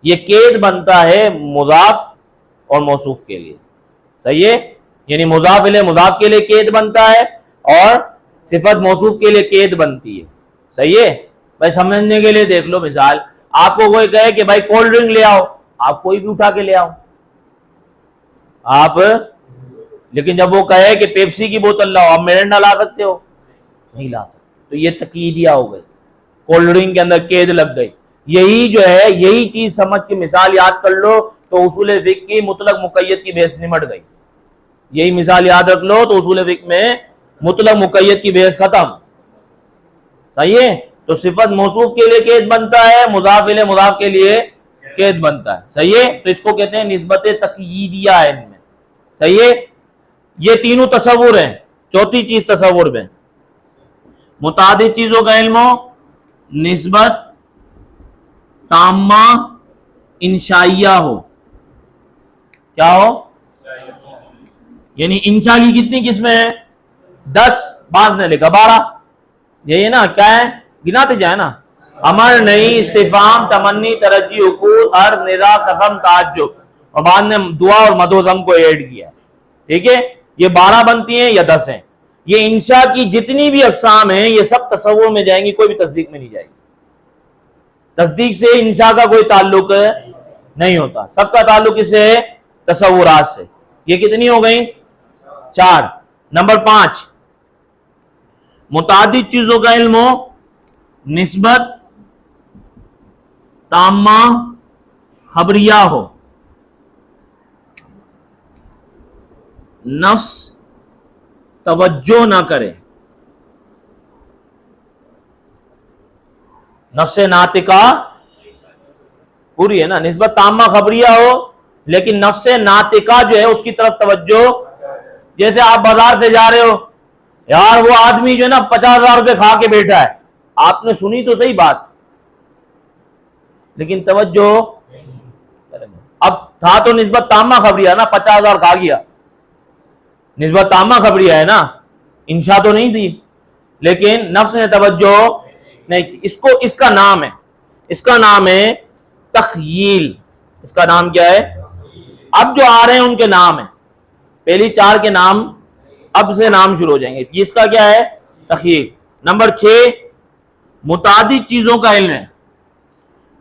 یہ قید بنتا ہے مضاف اور موصوف کے لیے، صحیح ہے، یعنی مضاف الیہ مضاف کے لیے قید بنتا ہے اور صفت موصوف کے لیے قید بنتی ہے، صحیح ہے۔ بھائی سمجھنے کے لیے دیکھ لو، مثال آپ کو کوئی کہے کہ بھائی کولڈ ڈرنک لے آؤ، آپ کوئی بھی اٹھا کے لے آؤ آپ، لیکن جب وہ کہے کہ پیپسی کی بوتل لاؤ، آپ مرنڈا لا سکتے ہو؟ نہیں لا سکتے، تو یہ تقییدیہ ہو گئی، کولڈ ڈرنک کے اندر قید لگ گئی۔ یہی جو ہے، یہی چیز سمجھ کے مثال یاد کر لو تو اصول فقہ کی مطلق مقید کی بحث نمٹ گئی۔ یہی مثال یاد رکھ لو تو اصول فقہ میں مطلق مقید کی بحث ختم، صحیح ہے۔ تو صفت موصوف کے لیے قید بنتا ہے، مضاف الیہ مضاف کے لیے قید بنتا ہے، صحیح ہے، تو اس کو کہتے ہیں نسبت تقییدیہ ہے ان میں، صحیح ہے۔ یہ تینوں تصور ہیں۔ چوتھی چیز تصور میں متعدد چیزوں کا علم ہو، نسبت تامہ انشائیہ ہو، کیا ہو؟ یعنی انشاء کی کتنی قسمیں ہیں؟ 10، بعض نے لکھا 12، یہی ہے نا، کیا ہے؟ گناتے جائے نا، امر، نہیں، استفہام، تمنی، ترجی، عقول، عرض، ندا، قسم، تعجب، اور بعد نے دعا اور مد و ذم کو ایڈ کیا، ٹھیک ہے۔ یہ 12 بنتی ہیں یا 10 ہیں۔ یہ انشاء کی جتنی بھی اقسام ہیں یہ سب تصور میں جائیں گی، کوئی بھی تصدیق میں نہیں جائے گی۔ تصدیق سے انشاء کا کوئی تعلق نہیں ہوتا، سب کا تعلق اس سے ہے؟ تصورات سے۔ یہ کتنی ہو گئیں؟ 4۔ نمبر 5، متعدد چیزوں کا علم ہو، نسبت تامہ خبریہ ہو، نفس توجہ نہ کرے، نفس ناطقہ پوری ہے نا، نسبت تامہ خبریہ ہو لیکن نفس ناطقہ جو ہے اس کی طرف توجہ، جیسے آپ بازار سے جا رہے ہو، یار وہ آدمی جو ہے نا 50,000 روپے کھا کے بیٹھا ہے، آپ نے سنی تو صحیح بات، لیکن توجہ اب تھا تو نسبت تامہ خبریہ نا، 50,000 کھا گیا، نسبت تامہ خبریہ ہے نا، انشاء تو نہیں تھی، لیکن نفس نے توجہ نہیں کی۔ اس کو اس کا نام ہے، اس کا نام ہے تخییل۔ اس کا نام کیا ہے؟ اب جو آ رہے ہیں ان کے نام ہیں، پہلی 4 کے نام اب سے نام شروع ہو جائیں گے۔ اس کا کیا ہے؟ تخییل۔ نمبر 6 متعدد چیزوں کا علم ہے،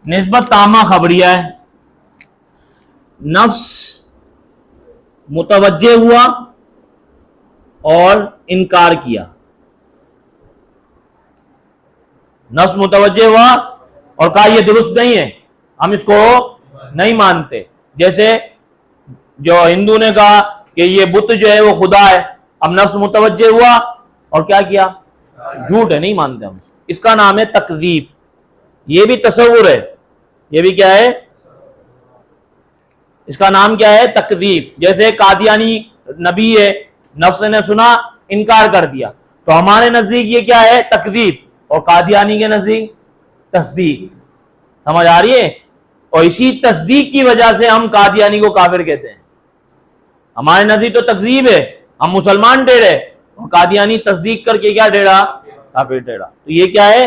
نسبت تامہ خبریہ ہے، نفس متوجہ ہوا اور انکار کیا، نفس متوجہ ہوا اور کہا یہ درست نہیں ہے، ہم اس کو نہیں مانتے۔ جیسے جو ہندو نے کہا کہ یہ بت جو ہے وہ خدا ہے، اب نفس متوجہ ہوا اور کیا کیا؟ جھوٹ ہے، نہیں مانتے ہم۔ اس کا نام ہے تکذیب۔ یہ بھی تصور ہے، یہ بھی کیا ہے؟ اس کا نام کیا ہے؟ تکذیب۔ جیسے قادیانی نبی ہے، نفس نے سنا انکار کر دیا، تو ہمارے نزدیک یہ کیا ہے؟ تکذیب، اور قادیانی کے نزدیک تصدیق۔ سمجھ آ رہی ہے؟ اور اسی تصدیق کی وجہ سے ہم قادیانی کو کافر کہتے ہیں۔ ہمارے نزدیک تو تکذیب ہے، ہم مسلمان ٹیڑے، اور قادیانی تصدیق کر کے کیا ٹیڑا؟ کافر ٹیڑا۔ تو یہ کیا ہے؟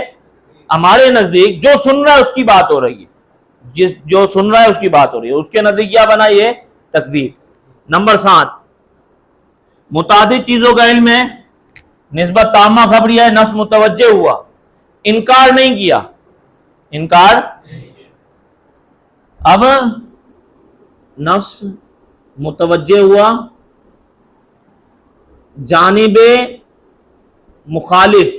ہمارے نزدیک جو سن رہا ہے اس کی بات ہو رہی ہے، جو سن رہا ہے اس کی بات ہو رہی ہے، اس کے نزدیک کیا بنا؟ یہ تکذیب۔ نمبر 7 متعدد چیزوں کا علم ہے، نسبت تامہ خبریہ ہے، نفس متوجہ ہوا، انکار نہیں کیا، انکار۔ اب نفس متوجہ ہوا، جانب مخالف،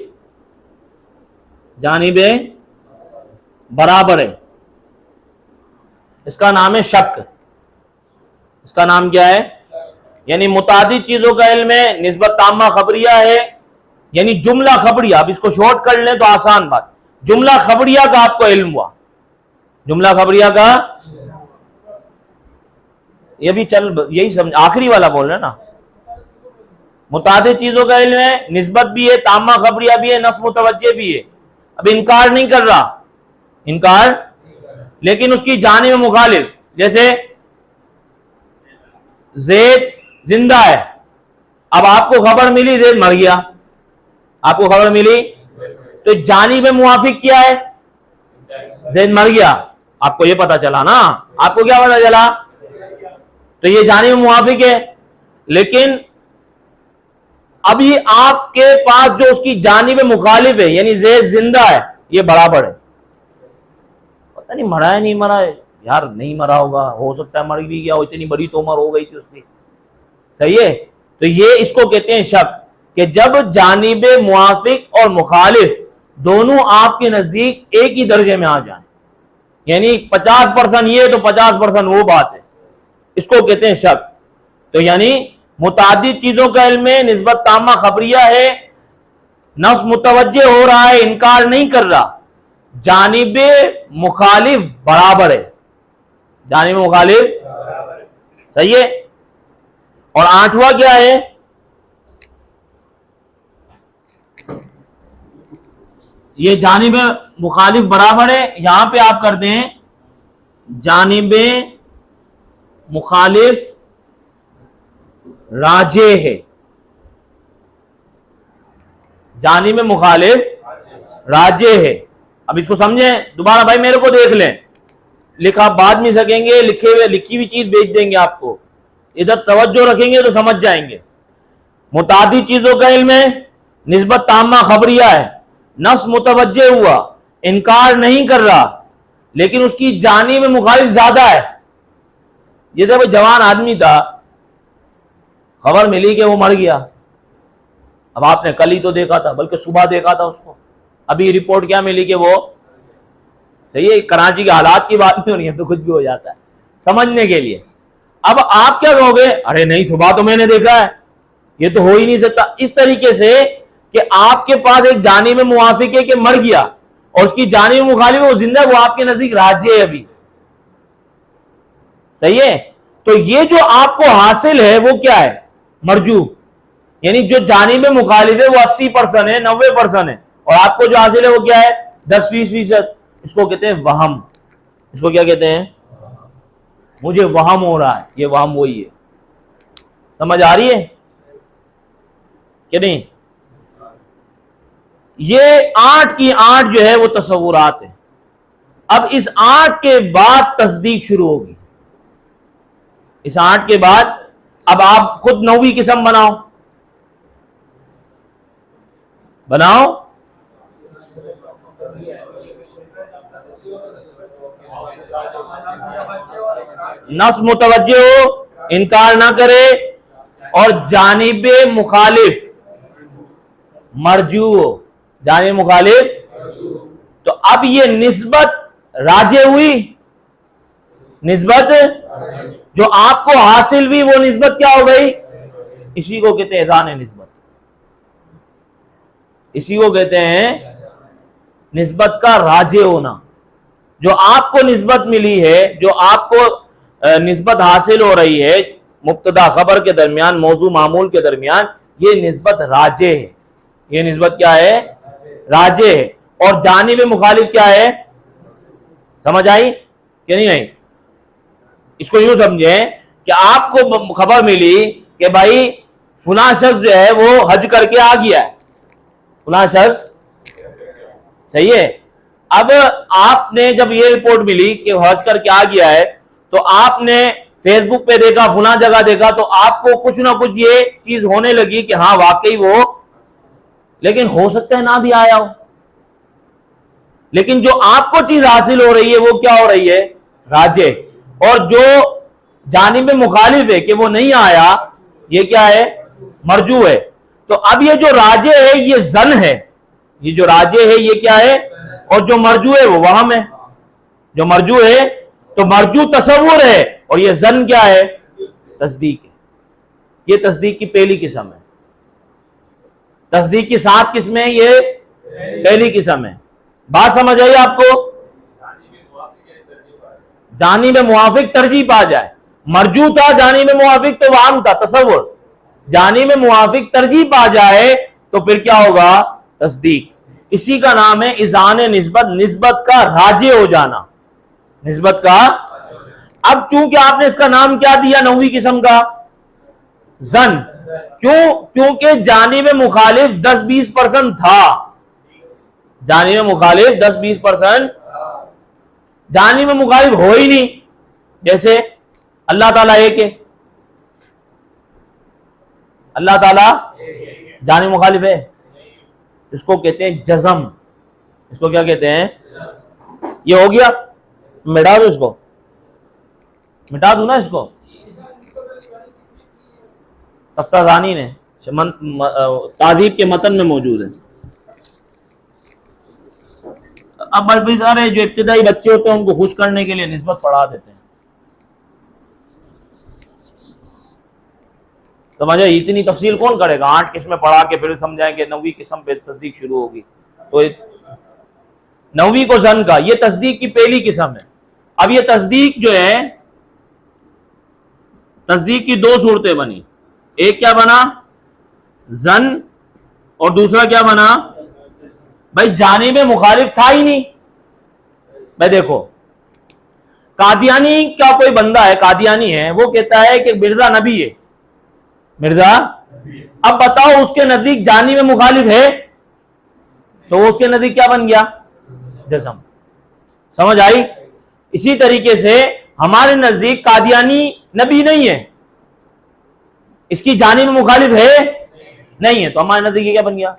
جانب برابر ہے، اس کا نام ہے شک۔ اس کا نام کیا ہے؟ یعنی متعدد چیزوں کا علم ہے، نسبت تامہ خبریہ ہے، یعنی جملہ خبریہ۔ اب اس کو شارٹ کر لیں تو آسان بات، جملہ خبریہ کا آپ کو علم ہوا، جملہ خبریہ کا، یہ بھی چل یہی سمجھ، آخری والا بول رہے ہیں نا۔ متعدد چیزوں کا علم ہے، نسبت بھی ہے، تامہ خبریہ بھی ہے، نفس متوجہ بھی ہے۔ اب انکار نہیں کر رہا، انکار، لیکن اس کی جانب مخالف، جیسے زید زندہ ہے، اب آپ کو خبر ملی زید مر گیا، آپ کو خبر ملی، تو جانب موافق کیا ہے؟ زید مر گیا، آپ کو یہ پتا چلا نا، آپ کو کیا پتا چلا؟ تو یہ جانب موافق ہے، لیکن ابھی آپ کے پاس جو اس کی جانب مخالف ہے، یعنی زید زندہ ہے، یہ برابر ہے، پتہ نہیں مرا ہے نہیں مرا ہے، یار نہیں مرا ہوگا، ہو سکتا ہے مر بھی گیا ہو، اتنی بڑی تو عمر ہو گئی تھی اس کی، صحیح ہے؟ تو یہ اس کو کہتے ہیں شک، کہ جب جانب موافق اور مخالف دونوں آپ کے نزدیک ایک ہی درجے میں آ جائیں، یعنی 50% یہ تو 50% وہ بات ہے، اس کو کہتے ہیں شک۔ تو یعنی متعدد چیزوں کا علم ہے، نسبت تامہ خبریہ ہے، نفس متوجہ ہو رہا ہے، انکار نہیں کر رہا، جانب مخالف برابر ہے، جانب مخالف، صحیح ہے؟ اور 8واں کیا ہے؟ یہ جانب مخالف برابر ہے، یہاں پہ آپ کر دیں جانب مخالف راجح ہے، جانب مخالف راجح ہے۔ اب اس کو سمجھیں، دوبارہ بھائی میرے کو دیکھ لیں، لکھا بعد میں سکیں گے، لکھی ہوئی چیز بھیج دیں گے آپ کو، ادھر توجہ رکھیں گے تو سمجھ جائیں گے۔ متعدد چیزوں کا علم ہے، نسبت تامہ خبریہ ہے، نفس متوجہ ہوا، انکار نہیں کر رہا، لیکن اس کی جانب مخالف زیادہ ہے۔ یہ جب جوان آدمی تھا، خبر ملی کہ وہ مر گیا، اب آپ نے کل ہی تو دیکھا تھا، بلکہ صبح دیکھا تھا اس کو، ابھی رپورٹ کیا ملی کہ وہ، صحیح ہے؟ کراچی کے حالات کی بات نہیں ہو رہی ہے تو کچھ بھی ہو جاتا ہے سمجھنے کے لیے۔ اب آپ کیا کہو گے؟ ارے نہیں، صبح تو میں نے دیکھا ہے، یہ تو ہو ہی نہیں سکتا۔ اس طریقے سے کہ آپ کے پاس ایک جانب موافق ہے کہ مر گیا، اور اس کی جانب مخالف وہ زندہ، وہ آپ کے نزدیک راجح ہے ابھی، صحیح ہے؟ تو یہ جو آپ کو حاصل ہے وہ کیا ہے؟ مرجو۔ یعنی جو جانب مخالف ہے وہ 80% ہے، 90% ہے، اور آپ کو جو حاصل ہے وہ کیا ہے 10-20%. اس کو کہتے ہیں وہم. اس کو کیا کہتے ہیں؟ مجھے وہم ہو رہا ہے. یہ وہم وہی ہے. سمجھ آ رہی ہے کہ نہیں؟ یہ 8 کی 8 جو ہے وہ تصورات ہے. اب اس 8 کے بعد تصدیق شروع ہوگی. اس 8 کے بعد اب آپ خود 9ویں قسم بناؤ. نفس متوجہ ہو، انکار نہ کرے، اور جانب مخالف مرجو ہو. جانب مخالف، تو اب یہ نسبت راجع ہوئی. نسبت جو آپ کو حاصل ہوئی وہ نسبت کیا ہو گئی؟ اسی کو کہتے ہیں اذان نسبت. اسی کو کہتے ہیں نسبت کا راجع ہونا. جو آپ کو نسبت ملی ہے، جو آپ کو نسبت حاصل ہو رہی ہے مبتدا خبر کے درمیان، موضوع معمول کے درمیان، یہ نسبت راجع ہے. یہ نسبت کیا ہے؟ راجع ہے. اور جانب مخالف کیا ہے؟ سمجھ آئی کہ نہیں آئی؟ اس کو یوں سمجھیں کہ آپ کو خبر ملی کہ بھائی فلاں شخص جو ہے وہ حج کر کے آ گیا ہے. فلاں شخص، صحیح ہے. اب آپ نے جب یہ رپورٹ ملی کہ حج کر کے آ گیا ہے، تو آپ نے فیس بک پہ دیکھا، فلاں جگہ دیکھا، تو آپ کو کچھ نہ کچھ یہ چیز ہونے لگی کہ ہاں واقعی وہ، لیکن ہو سکتا ہے نہ بھی آیا ہو. لیکن جو آپ کو چیز حاصل ہو رہی ہے وہ کیا ہو رہی ہے؟ راجع. اور جو جانب مخالف ہے کہ وہ نہیں آیا، یہ کیا ہے؟ مرجو ہے. تو اب یہ جو راجع ہے یہ ظن ہے. یہ جو راجع ہے یہ کیا ہے؟ اور جو مرجو ہے وہ وہم ہے. جو مرجو ہے تو مرجو تصور ہے، اور یہ ظن کیا ہے؟ تصدیق ہے. یہ تصدیق کی پہلی قسم ہے. تصدیق کی 7 قسمیں، یہ پہلی قسم ہے. بات سمجھ آئی آپ کو؟ جانب موافق ترجیح پا جائے. مرجو تھا، جانب موافق تو وہم تھا، تصور. جانب موافق ترجیح پا جائے تو پھر کیا ہوگا؟ تصدیق. اسی کا نام ہے اذان نسبت. نسبت کا راجع ہو جانا. نسبت کا. اب چونکہ آپ نے اس کا نام کیا دیا 9ویں قسم کا؟ ظن. کیونکہ جانب مخالف 10-20% تھا. جانب مخالف 10-20%. جانب مخالف ہو ہی نہیں. جیسے اللہ تعالیٰ ایک ہے. اللہ تعالیٰ جانب مخالف ہے. اس کو کہتے ہیں جزم. اس کو کیا کہتے ہیں؟ یہ ہو گیا. مٹا دو اس کو، مٹا دوں نا اس کو. تفتازانی نے تہذیب کے متن میں موجود ہے. اب بڑے سارے جو ابتدائی بچے ہوتے ہیں ان کو خوش کرنے کے لیے نسبت پڑھا دیتے ہیں. سمجھا؟ اتنی تفصیل کون کرے گا؟ 8 قسمیں پڑھا کے پھر سمجھائیں کہ 9ویں قسم پہ تصدیق شروع ہوگی. تو 9ویں کو ظن کا، یہ تصدیق کی پہلی قسم ہے. اب یہ تصدیق جو ہے، تصدیق کی 2 صورتیں بنی. ایک کیا بنا؟ ظن. اور دوسرا کیا بنا؟ بھائی جانب مخالف تھا ہی نہیں. بھائی دیکھو، قادیانی کا کوئی بندہ ہے، قادیانی ہے، وہ کہتا ہے کہ مرزا نبی ہے. مرزا، اب بتاؤ اس کے نزدیک جانب مخالف ہے تو وہ اس کے نزدیک کیا بن گیا؟ جزم. سمجھ آئی؟ اسی طریقے سے ہمارے نزدیک قادیانی نبی نہیں ہے، اس کی جانب مخالف ہے نہیں ہے، تو ہمارے نزدیک کیا بن گیا؟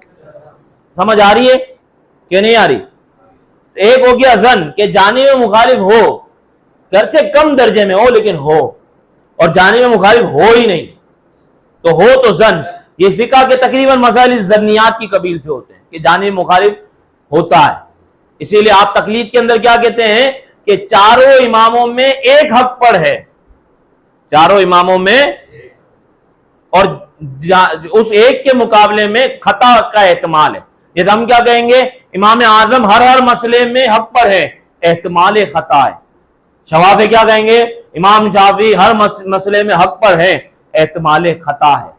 سمجھ آ رہی ہے کہ نہیں آ رہی؟ ایک ہو گیا ظن کہ جانب مخالف ہو، گرچہ کم درجے میں ہو لیکن ہو، اور جانب مخالف ہو ہی نہیں تو ہو تو ظن. یہ فقہ کے تقریباً مسائل ظنیات کی قبیل سے ہوتے ہیں کہ جانب مخالف ہوتا ہے. اسی لیے آپ تقلید کے اندر کیا کہتے ہیں کہ چاروں اماموں میں ایک حق پر ہے. چاروں اماموں میں، اور اس ایک کے مقابلے میں خطا کا احتمال ہے. یہ ہم کیا کہیں گے؟ امام اعظم ہر مسئلے میں حق پر ہے، احتمال خطا ہے. شوافی کیا کہیں گے؟ امام شافعی ہر مسئلے میں حق پر ہے، احتمال خطا ہے.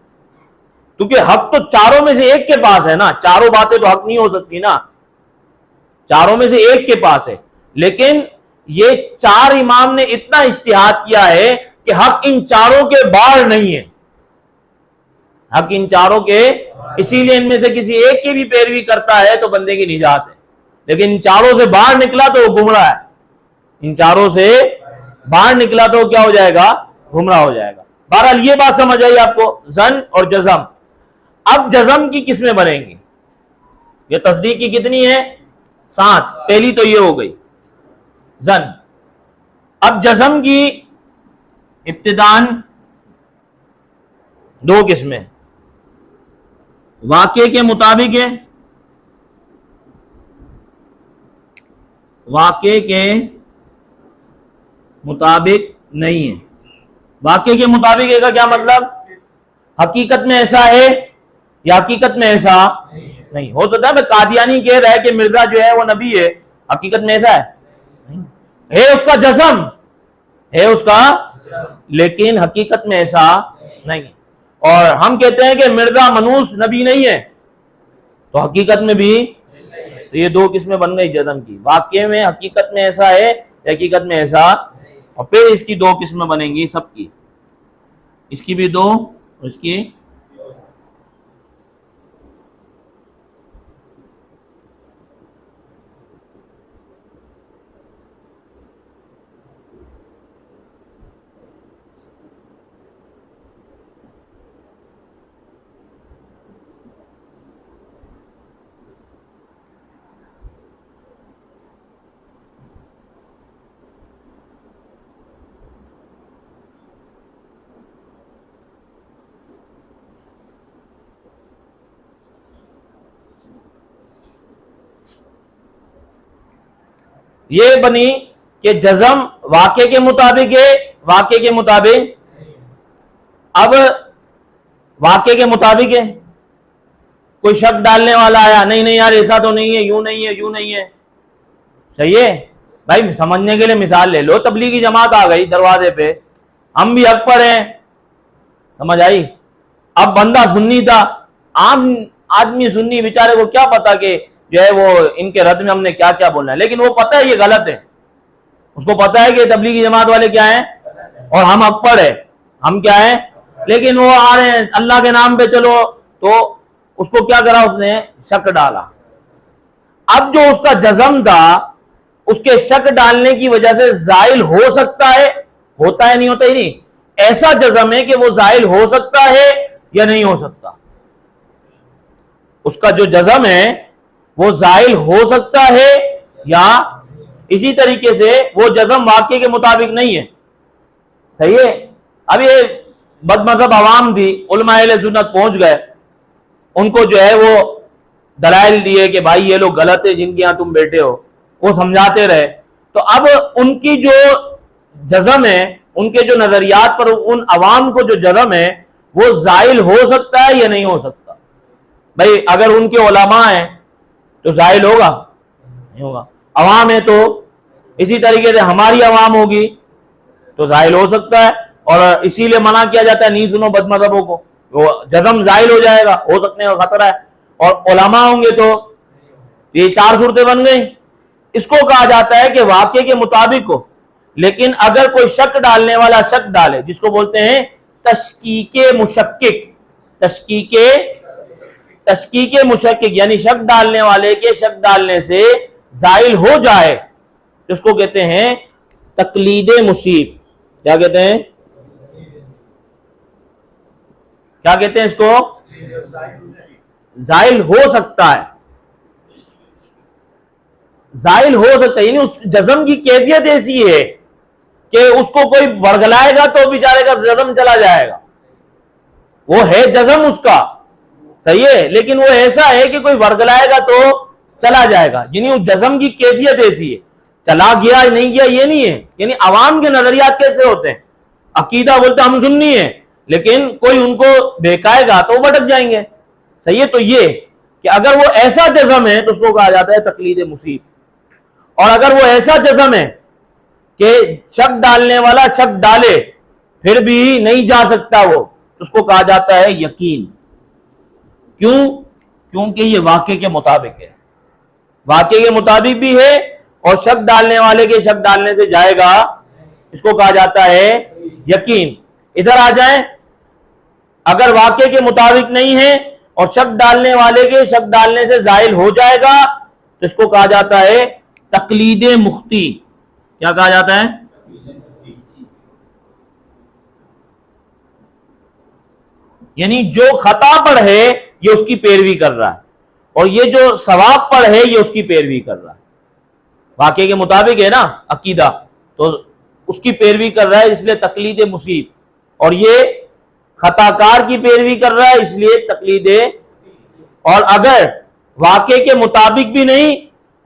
کیونکہ حق تو چاروں میں سے ایک کے پاس ہے نا، چاروں باتیں تو حق نہیں ہو سکتی نا، چاروں میں سے ایک کے پاس ہے، لیکن یہ چار امام نے اتنا اجتہاد کیا ہے کہ حق ان چاروں کے باہر نہیں ہے، حق ان چاروں کے، اسی لیے ان میں سے کسی ایک کی بھی پیروی کرتا ہے تو بندے کی نجات ہے، لیکن ان چاروں سے باہر نکلا تو وہ گمراہ ہے، ان چاروں سے باہر نکلا تو کیا ہو جائے گا؟ گمراہ ہو جائے گا۔ بہرحال یہ بات سمجھ آئی آپ کو، ظن اور جزم۔ اب جزم کی قسمیں بنیں گی، یہ تصدیق کی کتنی ہے؟ 7۔ پہلی تو یہ ہو گئی ظن۔ اب جزم کی ابتداً 2 قسمیں، واقعے کے مطابق ہے، واقعے کے مطابق نہیں ہے۔ واقعے کے مطابق ہے کا کیا مطلب؟ حقیقت میں ایسا ہے یا حقیقت میں ایسا نہیں ہو سکتا ہے۔ قادیانی کہہ رہا ہے کہ مرزا جو ہے وہ نبی ہے، حقیقت میں ایسا ہے اس کا جزم ہے، اس کا، لیکن حقیقت میں ایسا نہیں ہے۔ اور ہم کہتے ہیں کہ مرزا منوس نبی نہیں ہے، تو حقیقت میں بھی، تو یہ 2 قسمیں بن گئی جزم کی، واقعے میں حقیقت میں ایسا ہے یا حقیقت میں ایسا، اور پھر اس کی 2 قسمیں بنیں گی سب کی، اس کی بھی 2 اور اس کی۔ یہ بنی کہ جزم واقعے کے مطابق ہے، واقعے کے مطابق، اب واقعے کے مطابق ہے، کوئی شک ڈالنے والا آیا، نہیں نہیں یار ایسا تو نہیں ہے، یوں نہیں ہے، یوں نہیں ہے، صحیح ہے بھائی، سمجھنے کے لیے مثال لے لو، تبلیغی جماعت آ گئی دروازے پہ، ہم بھی حق پر ہیں، سمجھ آئی؟ اب بندہ سنی تھا، عام آدمی سنی بیچارے کو کیا پتا کہ جو ہے وہ ان کے رد میں ہم نے کیا کیا بولنا ہے، لیکن وہ پتہ ہے یہ غلط ہے، اس کو پتہ ہے کہ تبلیغی جماعت والے کیا ہیں اور ہم حق پر ہیں، ہم کیا ہیں، لیکن وہ آ رہے ہیں اللہ کے نام پہ چلو، تو اس کو کیا کرا، اس نے شک ڈالا۔ اب جو اس کا جزم تھا، اس کے شک ڈالنے کی وجہ سے زائل ہو سکتا ہے، ہوتا ہے نہیں ہوتا ہی نہیں، ایسا جزم ہے کہ وہ زائل ہو سکتا ہے یا نہیں ہو سکتا، اس کا جو جزم ہے وہ زائل ہو سکتا ہے یا، اسی طریقے سے وہ جزم واقعے کے مطابق نہیں ہے، صحیح ہے؟ اب یہ بد مذہب عوام تھی، علماء اہل سنت پہنچ گئے، ان کو جو ہے وہ دلائل دیے کہ بھائی یہ لوگ غلط ہے جن کے یہاں تم بیٹھے ہو، وہ سمجھاتے رہے، تو اب ان کی جو جزم ہے، ان کے جو نظریات پر ان عوام کو جو جزم ہے وہ زائل ہو سکتا ہے یا نہیں ہو سکتا؟ بھائی اگر ان کے علماء ہیں تو زائل ہوگا؟ نہیں ہوگا۔ عوام ہے تو اسی طریقے سے ہماری عوام ہوگی تو زائل ہو سکتا ہے، اور اسی لیے منع کیا جاتا ہے نہیں سنو بد مذہبوں کو، وہ جزم زائل ہو جائے گا، ہو سکنے کا خطرہ ہے، اور علماء ہوں گے تو یہ 4 صورتیں بن گئی۔ اس کو کہا جاتا ہے کہ واقعے کے مطابق ہو، لیکن اگر کوئی شک ڈالنے والا شک ڈالے، جس کو بولتے ہیں تشکیک مشکک، تشکیک مشکک، یعنی شک ڈالنے والے کے شک ڈالنے سے زائل ہو جائے، اس کو کہتے ہیں تقلید مصیب۔ کیا کہتے ہیں؟ کیا کہتے ہیں اس کو؟ زائل ہو سکتا ہے، زائل ہو سکتا ہے، یعنی اس جزم کی کیفیت ایسی ہے کہ اس کو کوئی ورگلائے گا تو بیچارے کا جزم چلا جائے گا، وہ ہے جزم اس کا، صحیح ہے، لیکن وہ ایسا ہے کہ کوئی ورگلائے گا تو چلا جائے گا، یعنی اس جزم کی کیفیت ایسی ہے، چلا گیا نہیں گیا یہ نہیں ہے۔ یعنی عوام کے نظریات کیسے ہوتے ہیں، عقیدہ بولتے ہم سنی ہیں، لیکن کوئی ان کو بہکائے گا تو وہ بھٹک جائیں گے، صحیح ہے؟ تو یہ کہ اگر وہ ایسا جزم ہے تو اس کو کہا جاتا ہے تقلید مصیب، اور اگر وہ ایسا جزم ہے کہ شک ڈالنے والا شک ڈالے پھر بھی نہیں جا سکتا وہ، اس کو کہا جاتا ہے یقین۔ کیوں؟ کیونکہ یہ واقعے کے مطابق ہے، واقعے کے مطابق بھی ہے، اور شک ڈالنے والے کے شک ڈالنے سے جائے گا، اس کو کہا جاتا ہے یقین۔ ادھر آ جائیں، اگر واقعے کے مطابق نہیں ہے اور شک ڈالنے والے کے شک ڈالنے سے زائل ہو جائے گا تو اس کو کہا جاتا ہے تقلید مختی۔ کیا کہا جاتا ہے؟ یعنی جو خطا پر ہے یہ اس کی پیروی کر رہا ہے، اور یہ جو ثواب پر ہے یہ اس کی پیروی کر رہا ہے۔ واقعے کے مطابق ہے نا عقیدہ، تو اس کی پیروی کر رہا ہے، اس لیے تقلید مصیب، اور یہ خطا کار کی پیروی کر رہا ہے، اس لیے تقلید۔ اور اگر واقعے کے مطابق بھی نہیں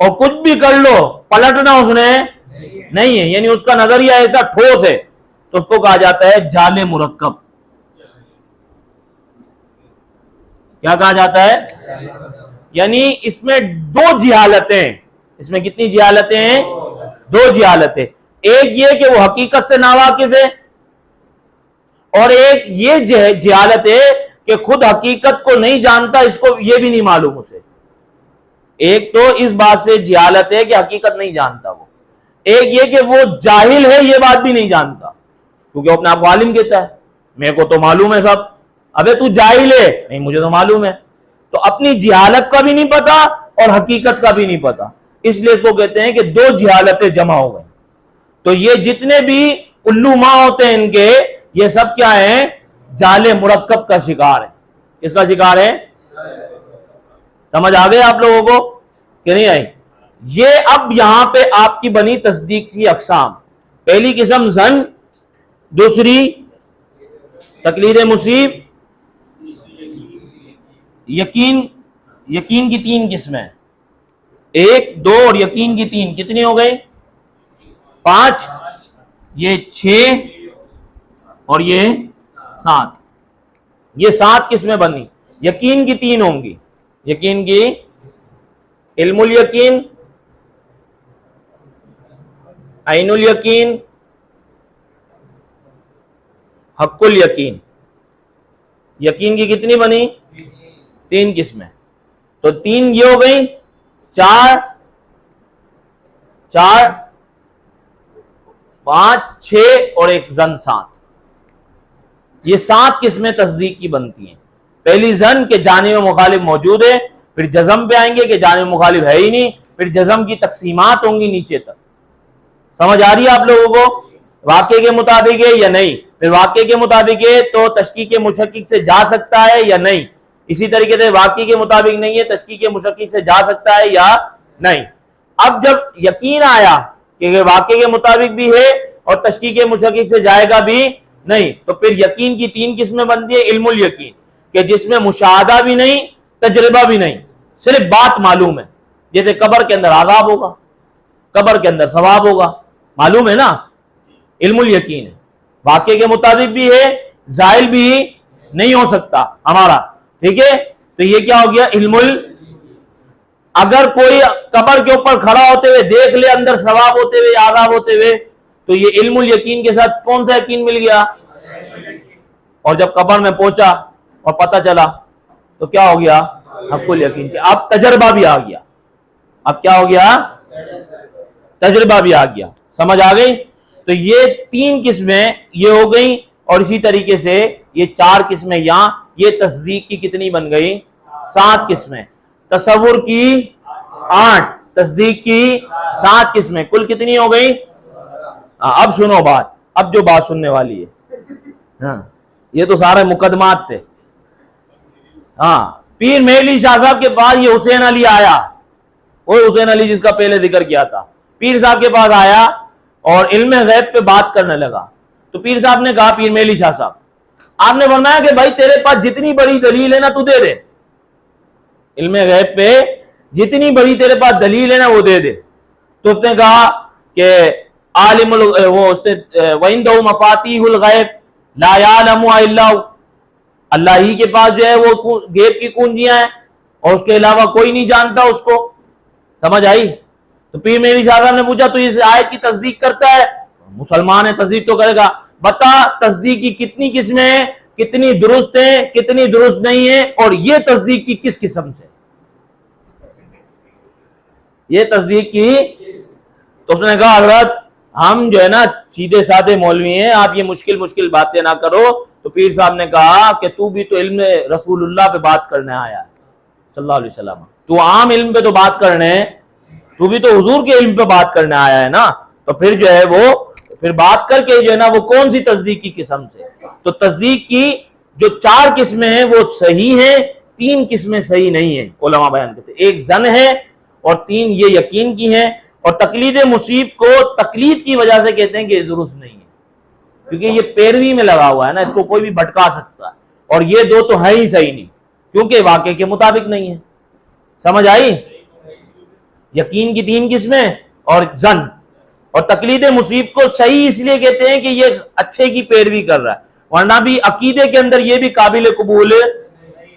اور کچھ بھی کر لو پلٹنا اس نے نہیں ہے، یعنی اس کا نظریہ ایسا ٹھوس ہے، تو اس کو کہا جاتا ہے جعل مرکب۔ کیا کہا جاتا ہے؟ یعنی اس میں دو جہالتیں، اس میں کتنی جہالتیں ہیں؟ دو جہالتیں۔ ایک یہ کہ وہ حقیقت سے ناواقف ہے، اور ایک یہ جہالت ہے کہ خود حقیقت کو نہیں جانتا، اس کو یہ بھی نہیں معلوم اسے۔ ایک تو اس بات سے جہالت ہے کہ حقیقت نہیں جانتا وہ، ایک یہ کہ وہ جاہل ہے، یہ بات بھی نہیں جانتا، کیونکہ وہ اپنے آپ کو عالم کہتا ہے، میرے کو تو معلوم ہے سب۔ ابے تو جاہل ہے، نہیں مجھے تو معلوم ہے۔ تو اپنی جہالت کا بھی نہیں پتا اور حقیقت کا بھی نہیں پتا، اس لیے اس کو کہتے ہیں کہ دو جہالتیں جمع ہو گئیں۔ تو یہ جتنے بھی الو ماں ہوتے ہیں ان کے، یہ سب کیا ہیں؟ جعل مرکب کا شکار ہے۔ کس کا شکار ہے؟ سمجھ آ گئے آپ لوگوں کو کہ نہیں آئی؟ یہ اب یہاں پہ آپ کی بنی تصدیق کی اقسام۔ پہلی قسم ظن، دوسری تقلید مصیب، یقین۔ یقین کی تین قسمیں، ایک، دو اور یقین کی تین، کتنی ہو گئی؟ 5، یہ 6 اور یہ 7۔ یہ 7 قسمیں بنی۔ یقین کی 3 ہوں گی، یقین کی علم الیقین، عین الیقین، حق الیقین۔ یقین کی کتنی بنی؟ 3 قسمیں۔ تو 3 یہ ہو گئی، 4، 5، 6 اور ایک ظن 7۔ یہ 7 قسمیں تصدیق کی بنتی ہیں۔ پہلی ظن کہ جانب مخالف موجود ہے، پھر جزم پہ آئیں گے کہ جانب مخالف ہے ہی نہیں، پھر جزم کی تقسیمات ہوں گی نیچے تک۔ سمجھ آ رہی ہے آپ لوگوں کو؟ واقعے کے مطابق ہے یا نہیں؟ پھر واقعے کے مطابق ہے تو تشکیک مشکک سے جا سکتا ہے یا نہیں؟ اسی طریقے سے واقعے کے مطابق نہیں ہے، تشکیک مشکک سے جا سکتا ہے یا نہیں؟ اب جب یقین آیا کہ واقعے کے مطابق بھی ہے اور تشکیک مشکک سے جائے گا بھی نہیں، تو پھر یقین کی 3 قسمیں بنتی ہے۔ علم الیقین کہ جس میں مشاہدہ بھی نہیں، تجربہ بھی نہیں، صرف بات معلوم ہے، جیسے قبر کے اندر عذاب ہوگا، قبر کے اندر ثواب ہوگا، معلوم ہے نا، علم الیقین ہے۔ واقعے کے مطابق بھی ہے، زائل بھی نہیں ہو سکتا ہمارا، ٹھیک ہے؟ تو یہ کیا ہو گیا؟ علم اگر کوئی قبر کے اوپر کھڑا ہوتے ہوئے دیکھ لے اندر ثواب ہوتے ہوئے، عذاب ہوتے ہوئے، تو یہ علم الیقین کے ساتھ کون سا یقین مل گیا؟ اور جب قبر میں پہنچا اور پتہ چلا تو کیا ہو گیا؟ حق الیقین کہ اب تجربہ بھی آ گیا۔ اب کیا ہو گیا؟ تجربہ بھی آ گیا۔ سمجھ آ گئی؟ تو یہ 3 قسمیں یہ ہو گئیں، اور اسی طریقے سے یہ 4 قسمیں یہاں، یہ تصدیق کی کتنی بن گئی؟ 7 قسمیں۔ تصور کی 8، تصدیق کی 7 قسمیں، کل کتنی ہو گئی؟ اب سنو بات، اب جو بات سننے والی ہے، ہاں یہ تو سارے مقدمات تھے۔ ہاں، پیر میلی شاہ صاحب کے پاس یہ حسین علی آیا، وہ حسین علی جس کا پہلے ذکر کیا تھا، پیر صاحب کے پاس آیا اور علم غیب پہ بات کرنے لگا۔ تو پیر صاحب نے کہا، پیر میلی شاہ صاحب، آپ نے فرمایا کہ بھائی تیرے پاس جتنی بڑی دلیل ہے نا تو دے دے، علم غیب پہ جتنی بڑی تیرے پاس دلیل ہے نا وہ دے دے۔ تو اس نے کہا کہ عالم وَعِندَهُ مَفَاتِيحُ الْغَیْبِ لَا يَعْلَمُهَا إِلَّا هُوَ، اللہ ہی کے پاس جو ہے وہ غیب کی کنجیاں ہیں اور اس کے علاوہ کوئی نہیں جانتا اس کو۔ سمجھ آئی؟ تو پیر میری شاہ صاحب نے پوچھا تو اس آیت کی تصدیق کرتا ہے؟ مسلمان ہے، تصدیق تو کرے گا، بتا تصدیق کی کتنی قسمیں ہیں؟ کتنی درست ہیں کتنی درست نہیں ہیں، اور یہ تصدیق کی کس قسم سے، یہ تصدیق کی۔ تو اس نے کہا حضرت ہم جو ہے نا سیدھے سادے مولوی ہیں، آپ یہ مشکل باتیں نہ کرو۔ تو پیر صاحب نے کہا کہ تو بھی تو علم رسول اللہ پہ بات کرنے آیا ہے صلی اللہ علیہ وسلم، تو عام علم پہ تو بات کرنے، تو بھی تو حضور کے علم پہ بات کرنے آیا ہے نا، تو پھر جو ہے وہ پھر بات کر کے جو ہے نا وہ کون سی تصدیق کی قسم سے۔ تو تصدیق کی جو 4 قسمیں ہیں وہ صحیح ہیں، 3 قسمیں صحیح نہیں ہیں، علماء بیان کرتے ہیں۔ ایک ظن ہے اور 3 یہ یقین کی ہیں، اور تقلید مصیب کو تقلید کی وجہ سے کہتے ہیں کہ یہ درست نہیں ہے، کیونکہ یہ پیروی میں لگا ہوا ہے نا، اس کو کوئی بھی بھٹکا سکتا ہے، اور یہ 2 تو ہے ہی صحیح نہیں، کیونکہ واقعے کے مطابق نہیں ہے۔ سمجھ آئی؟ یقین کی 3 قسمیں اور ظن، اور تقلید مصیب کو صحیح اس لیے کہتے ہیں کہ یہ اچھے کی پیروی کر رہا ہے، ورنہ بھی عقیدے کے اندر یہ بھی قابل قبول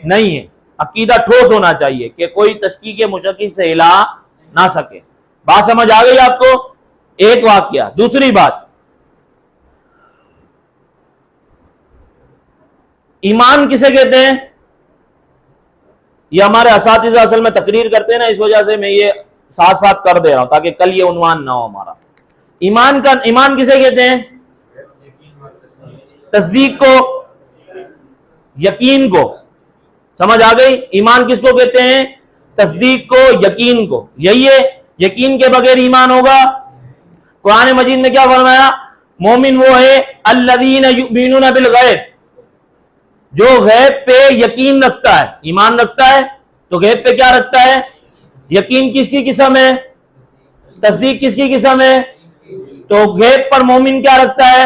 نہیں ہے۔ عقیدہ ٹھوس ہونا چاہیے کہ کوئی تشکیک مشکک سے ہلا نہ سکے۔ بات سمجھ آ گئی آپ کو؟ ایک واقعہ۔ دوسری بات، ایمان کسے کہتے ہیں؟ یہ ہمارے اساتذہ اصل میں تقریر کرتے ہیں نا، اس وجہ سے میں یہ ساتھ ساتھ کر دے رہا ہوں تاکہ کل یہ عنوان نہ ہو ہمارا۔ ایمان کسے کہتے ہیں؟ تصدیق کو، یقین کو۔ سمجھ آ گئی؟ ایمان کس کو کہتے ہیں؟ تصدیق کو، یقین کو۔ یہی ہے، یقین کے بغیر ایمان ہوگا؟ قرآن مجید میں کیا فرمایا؟ مومن وہ ہے الذین یؤمنون بالغیب، جو غیب پہ یقین رکھتا ہے، ایمان رکھتا ہے تو غیب پہ کیا رکھتا ہے؟ یقین۔ کس کی قسم ہے؟ تصدیق کس کی قسم ہے؟ تو غیب پر مومن کیا رکھتا ہے؟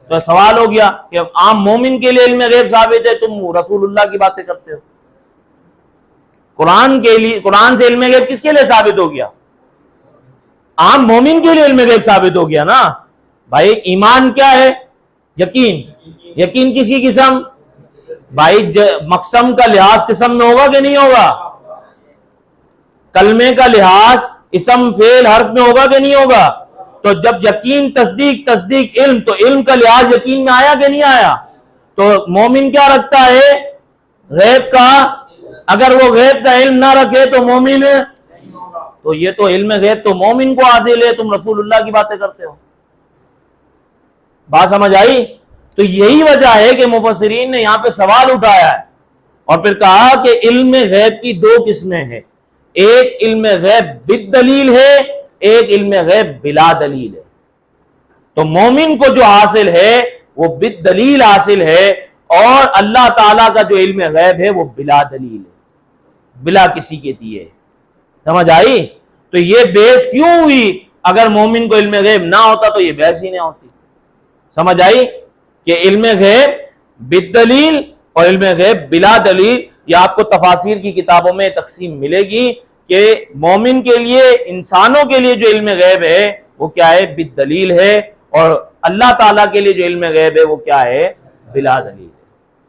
تو سوال ہو گیا کہ عام مومن کے لیے علم غیب ثابت ہے، تم رسول اللہ کی باتیں کرتے ہو۔ قرآن سے علم غیب کس کے لیے ثابت ہو گیا؟ عام مومن کے لیے علم غیب ثابت ہو گیا نا بھائی۔ ایمان کیا ہے؟ یقین۔ یقین کس کی قسم؟ بھائی مقسم کا لحاظ قسم میں ہوگا کہ نہیں ہوگا؟ کلمے کا لحاظ اسم فعل حرف میں ہوگا کہ نہیں ہوگا؟ تو جب یقین تصدیق علم، تو علم کا لحاظ یقین میں آیا کہ نہیں آیا؟ تو مومن کیا رکھتا ہے؟ غیب کا۔ اگر وہ غیب کا علم نہ رکھے تو مومن، تو یہ تو علم غیب تو مومن کو حاصل ہے، تم رسول اللہ کی باتیں کرتے ہو۔ بات سمجھ آئی؟ تو یہی وجہ ہے کہ مفسرین نے یہاں پہ سوال اٹھایا ہے اور پھر کہا کہ علم غیب کی 2 قسمیں ہیں، ایک علم غیب بالدلیل ہے، ایک علم غیب بلا دلیل ہے۔ تو مومن کو جو حاصل ہے وہ بالدلیل حاصل ہے، اور اللہ تعالیٰ کا جو علم غیب ہے وہ بلا دلیل ہے، بلا کسی کے دیے۔ سمجھ آئی؟ تو یہ بحث کیوں ہوئی؟ اگر مومن کو علم غیب نہ ہوتا تو یہ بحث ہی نہیں ہوتی۔ سمجھ آئی کہ علم غیب بالدلیل اور علم غیب بلا دلیل، یہ آپ کو تفاسیر کی کتابوں میں تقسیم ملے گی کہ مومن کے لیے، انسانوں کے لیے جو علم غیب ہے وہ کیا ہے؟ بالدلیل ہے، اور اللہ تعالیٰ کے لیے جو علم غیب ہے وہ کیا ہے؟ بلا دلیل ہے۔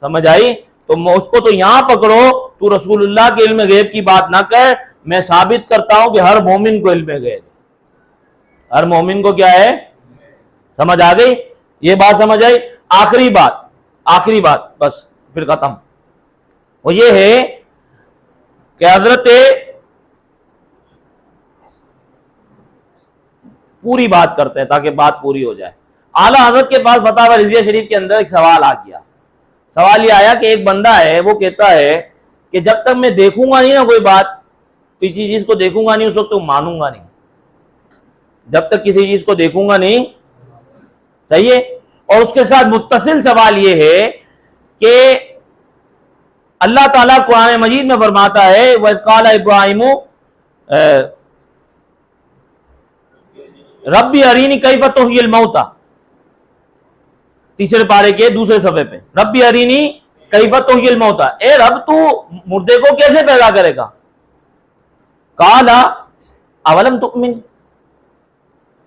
سمجھ آئی؟ تو اس کو تو یہاں پکڑو، تو رسول اللہ کے علم غیب کی بات نہ کر، میں ثابت کرتا ہوں کہ ہر مومن کو علم غیب ہے، ہر مومن کو کیا ہے؟ سمجھ آ گئی؟ یہ بات سمجھ آئی؟ آخری بات بس پھر ختم، وہ یہ ہے کہ حضرت پوری بات کرتے ہیں تاکہ بات پوری ہو جائے۔ اعلیٰ حضرت کے پاس فتاوی رضویہ شریف کے اندر ایک سوال آ گیا۔ سوال یہ آیا کہ ایک بندہ ہے، وہ کہتا ہے کہ جب تک میں دیکھوں گا نہیں نا کوئی بات، کسی چیز کو دیکھوں گا نہیں اس وقت تو مانوں گا نہیں، جب تک کسی چیز کو دیکھوں گا نہیں۔ صحیح ہے؟ اور اس کے ساتھ متصل سوال یہ ہے کہ اللہ تعالیٰ قرآن مجید میں فرماتا ہے وَإِذْ قَالَ إِبْرَاهِيمُ رَبِّ أَرِنِي كَيْفَ تُحْيِي الْمَوْتَى، تیسرے پارے کے دوسرے صفحے پہ، رَبِّ أَرِنِي كَيْفَ تُحْيِي الْمَوْتَى، اے رب تو مردے کو کیسے پیدا کرے گا؟ قَالَ أَوَلَمْ تُؤْمِنْ،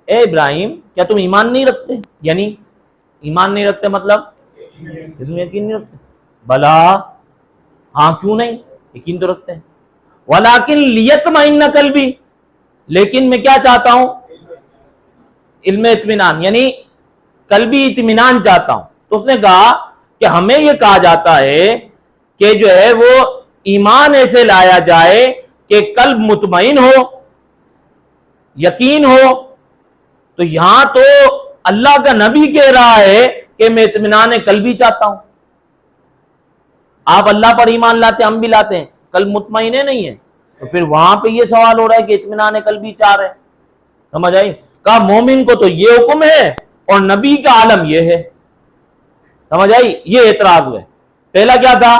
اے ابراہیم کیا تم ایمان نہیں رکھتے؟ یعنی ایمان نہیں رکھتے مطلب تم یقین نہیں رکھتے؟ بلا، ہاں کیوں نہیں، یقین تو رکھتے ہیں۔ وَلَٰكِن لِيَطْمَئِنَّ قَلْبِي، لیکن میں کیا چاہتا ہوں؟ علم اطمینان، یعنی قلبی اطمینان چاہتا ہوں۔ تو اس نے کہا کہ ہمیں یہ کہا جاتا ہے کہ جو ہے وہ ایمان ایسے لایا جائے کہ قلب مطمئن ہو، یقین ہو. تو یہاں تو اللہ کا نبی کہہ رہا ہے کہ میں اطمینان قلبی چاہتا ہوں. آپ اللہ پر ایمان لاتے ہیں، ہم بھی لاتے ہیں، قلب مطمئن ہے نہیں ہے، تو پھر وہاں پہ یہ سوال ہو رہا ہے کہ اطمینان قلبی چاہ رہے ہیں. سمجھ آئی؟ کہا مومن کو تو یہ حکم ہے اور نبی کا عالم یہ ہے. سمجھ آئی؟ یہ اعتراض ہوئے. پہلا کیا تھا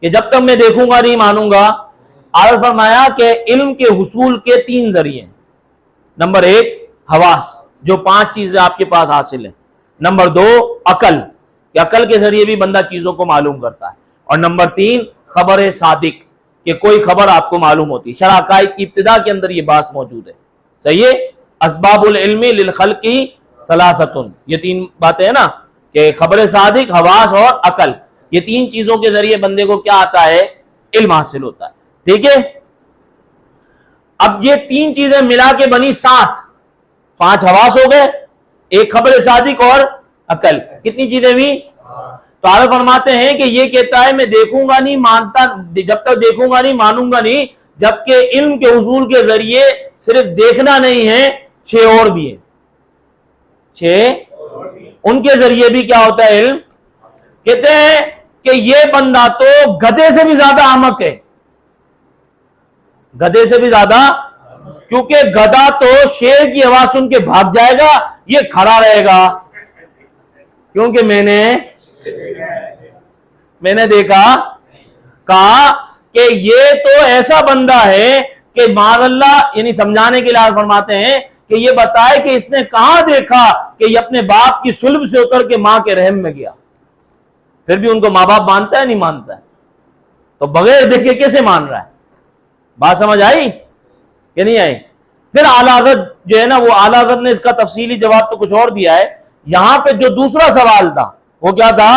کہ جب تک میں دیکھوں گا نہیں مانوں گا. آگے فرمایا کہ علم کے حصول کے 3 ذریعے ہیں. نمبر 1 حواس، جو 5 چیزیں آپ کے پاس حاصل ہیں. نمبر 2 عقل، کہ عقل کے ذریعے بھی بندہ چیزوں کو معلوم کرتا ہے. اور نمبر 3 خبر صادق، کہ کوئی خبر آپ کو معلوم ہوتی. شرح عقائد کی ابتدا کے اندر یہ بات موجود ہے. صحیح ہے؟ اسباب العلم للخلق ثلاثۃ، یہ 3 باتیں ہیں نا، کہ خبر صادق، حواس اور عقل. یہ 3 چیزوں کے ذریعے بندے کو کیا آتا ہے؟ علم حاصل ہوتا ہے. ٹھیک ہے؟ اب یہ 3 چیزیں ملا کے بنی 7. 5 حواس ہو گئے، 1 خبر صادق اور عقل. کتنی چیزیں ہوئی؟ تو آگے فرماتے ہیں کہ یہ کہتا ہے میں دیکھوں گا نہیں مانتا، جب تک دیکھوں گا نہیں مانوں گا نہیں، جبکہ علم کے حصول کے ذریعے صرف دیکھنا نہیں ہے، 6 اور بھی ہیں. 6 ان کے ذریعے بھی کیا ہوتا ہے؟ علم. کہتے ہیں کہ یہ بندہ تو گدھے سے بھی زیادہ احمق ہے. گدھے سے بھی زیادہ، کیونکہ گدھا تو شیر کی آواز سن کے بھاگ جائے گا، یہ کھڑا رہے گا. کیونکہ میں نے دیکھا. کہا کہ یہ تو ایسا بندہ ہے کہ معاذ اللہ، یعنی سمجھانے کے لیے فرماتے ہیں کہ یہ بتائے کہ اس نے کہاں دیکھا کہ یہ اپنے باپ کی صلب سے اتر کے ماں کے رحم میں گیا. پھر بھی ان کو ماں باپ مانتا ہے نہیں مانتا ہے؟ تو بغیر دیکھے کیسے مان رہا ہے؟ بات سمجھ آئی کہ نہیں آئی؟ پھر اعلیٰ حضرت جو ہے نا، وہ اعلیٰ حضرت نے اس کا تفصیلی جواب تو کچھ اور دیا ہے. یہاں پہ جو دوسرا سوال تھا وہ کیا تھا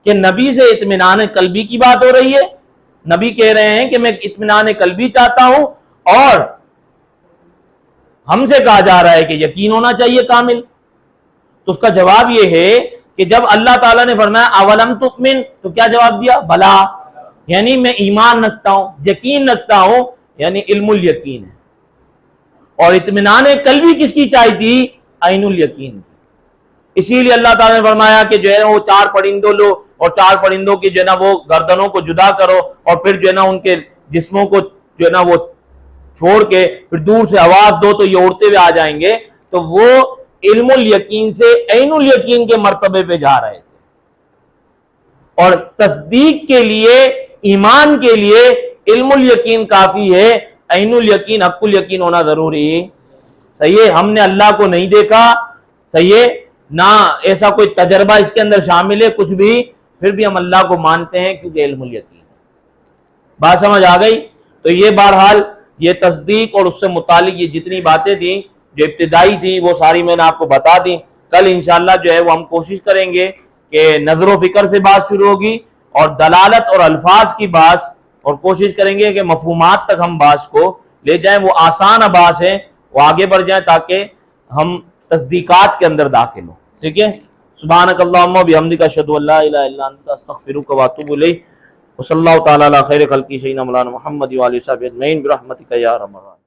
کہ نبی سے اطمینان قلبی کی بات ہو رہی ہے. نبی کہہ رہے ہیں کہ میں اطمینان قلبی چاہتا ہوں، اور ہم سے کہا جا رہا ہے کہ یقین ہونا چاہیے کامل. تو اس کا جواب یہ ہے کہ جب اللہ تعالیٰ نے فرمایا اولم تؤمن، تو کیا جواب دیا؟ بلا، یعنی میں ایمان رکھتا ہوں، یقین رکھتا ہوں، یعنی علم الیقین ہے. اور اطمینان قلبی کس کی چاہیے تھی؟ عین الیقین. اسی لیے اللہ تعالیٰ نے فرمایا کہ جو ہے وہ 4 پرندوں لو، اور 4 پرندوں کی جو ہے نا وہ گردنوں کو جدا کرو، اور پھر جو ہے نا ان کے جسموں کو جو ہے نا وہ چھوڑ کے پھر دور سے آواز دو تو یہ اڑتے ہوئے آ جائیں گے. تو وہ علم الیقین سے عین الیقین کے مرتبے پہ جا رہے تھے. اور تصدیق کے لیے، ایمان کے لیے علم الیقین کافی ہے، عین الیقین، حق الیقین ہونا ضروری. صحیح ہے؟ ہم نے اللہ کو نہیں دیکھا، صحیح ہے نہ ایسا کوئی تجربہ اس کے اندر شامل ہے کچھ بھی، پھر بھی ہم اللہ کو مانتے ہیں کیونکہ علم الیقین ہے. بات سمجھ آ گئی؟ تو یہ بہرحال یہ تصدیق اور اس سے متعلق یہ جتنی باتیں تھیں جو ابتدائی تھیں وہ ساری میں نے آپ کو بتا دی. کل انشاءاللہ جو ہے وہ ہم کوشش کریں گے کہ نظر و فکر سے بات شروع ہوگی، اور دلالت اور الفاظ کی بات، اور کوشش کریں گے کہ مفہومات تک ہم بات کو لے جائیں. وہ آسان اباس ہیں، وہ آگے بڑھ جائیں تاکہ ہم تصدیقات کے اندر داخل ہوں. ٹھیک ہے؟ سبحانک اللہم و بحمدک اشہد ان لا الہ الا انت استغفرک و اتوب الیک. وصلی اللہ تعالی علی خیر خلقہ سیدنا مولانا محمد و آلہ وصحبہ اجمعین برحمتک یا ارحم الراحمین.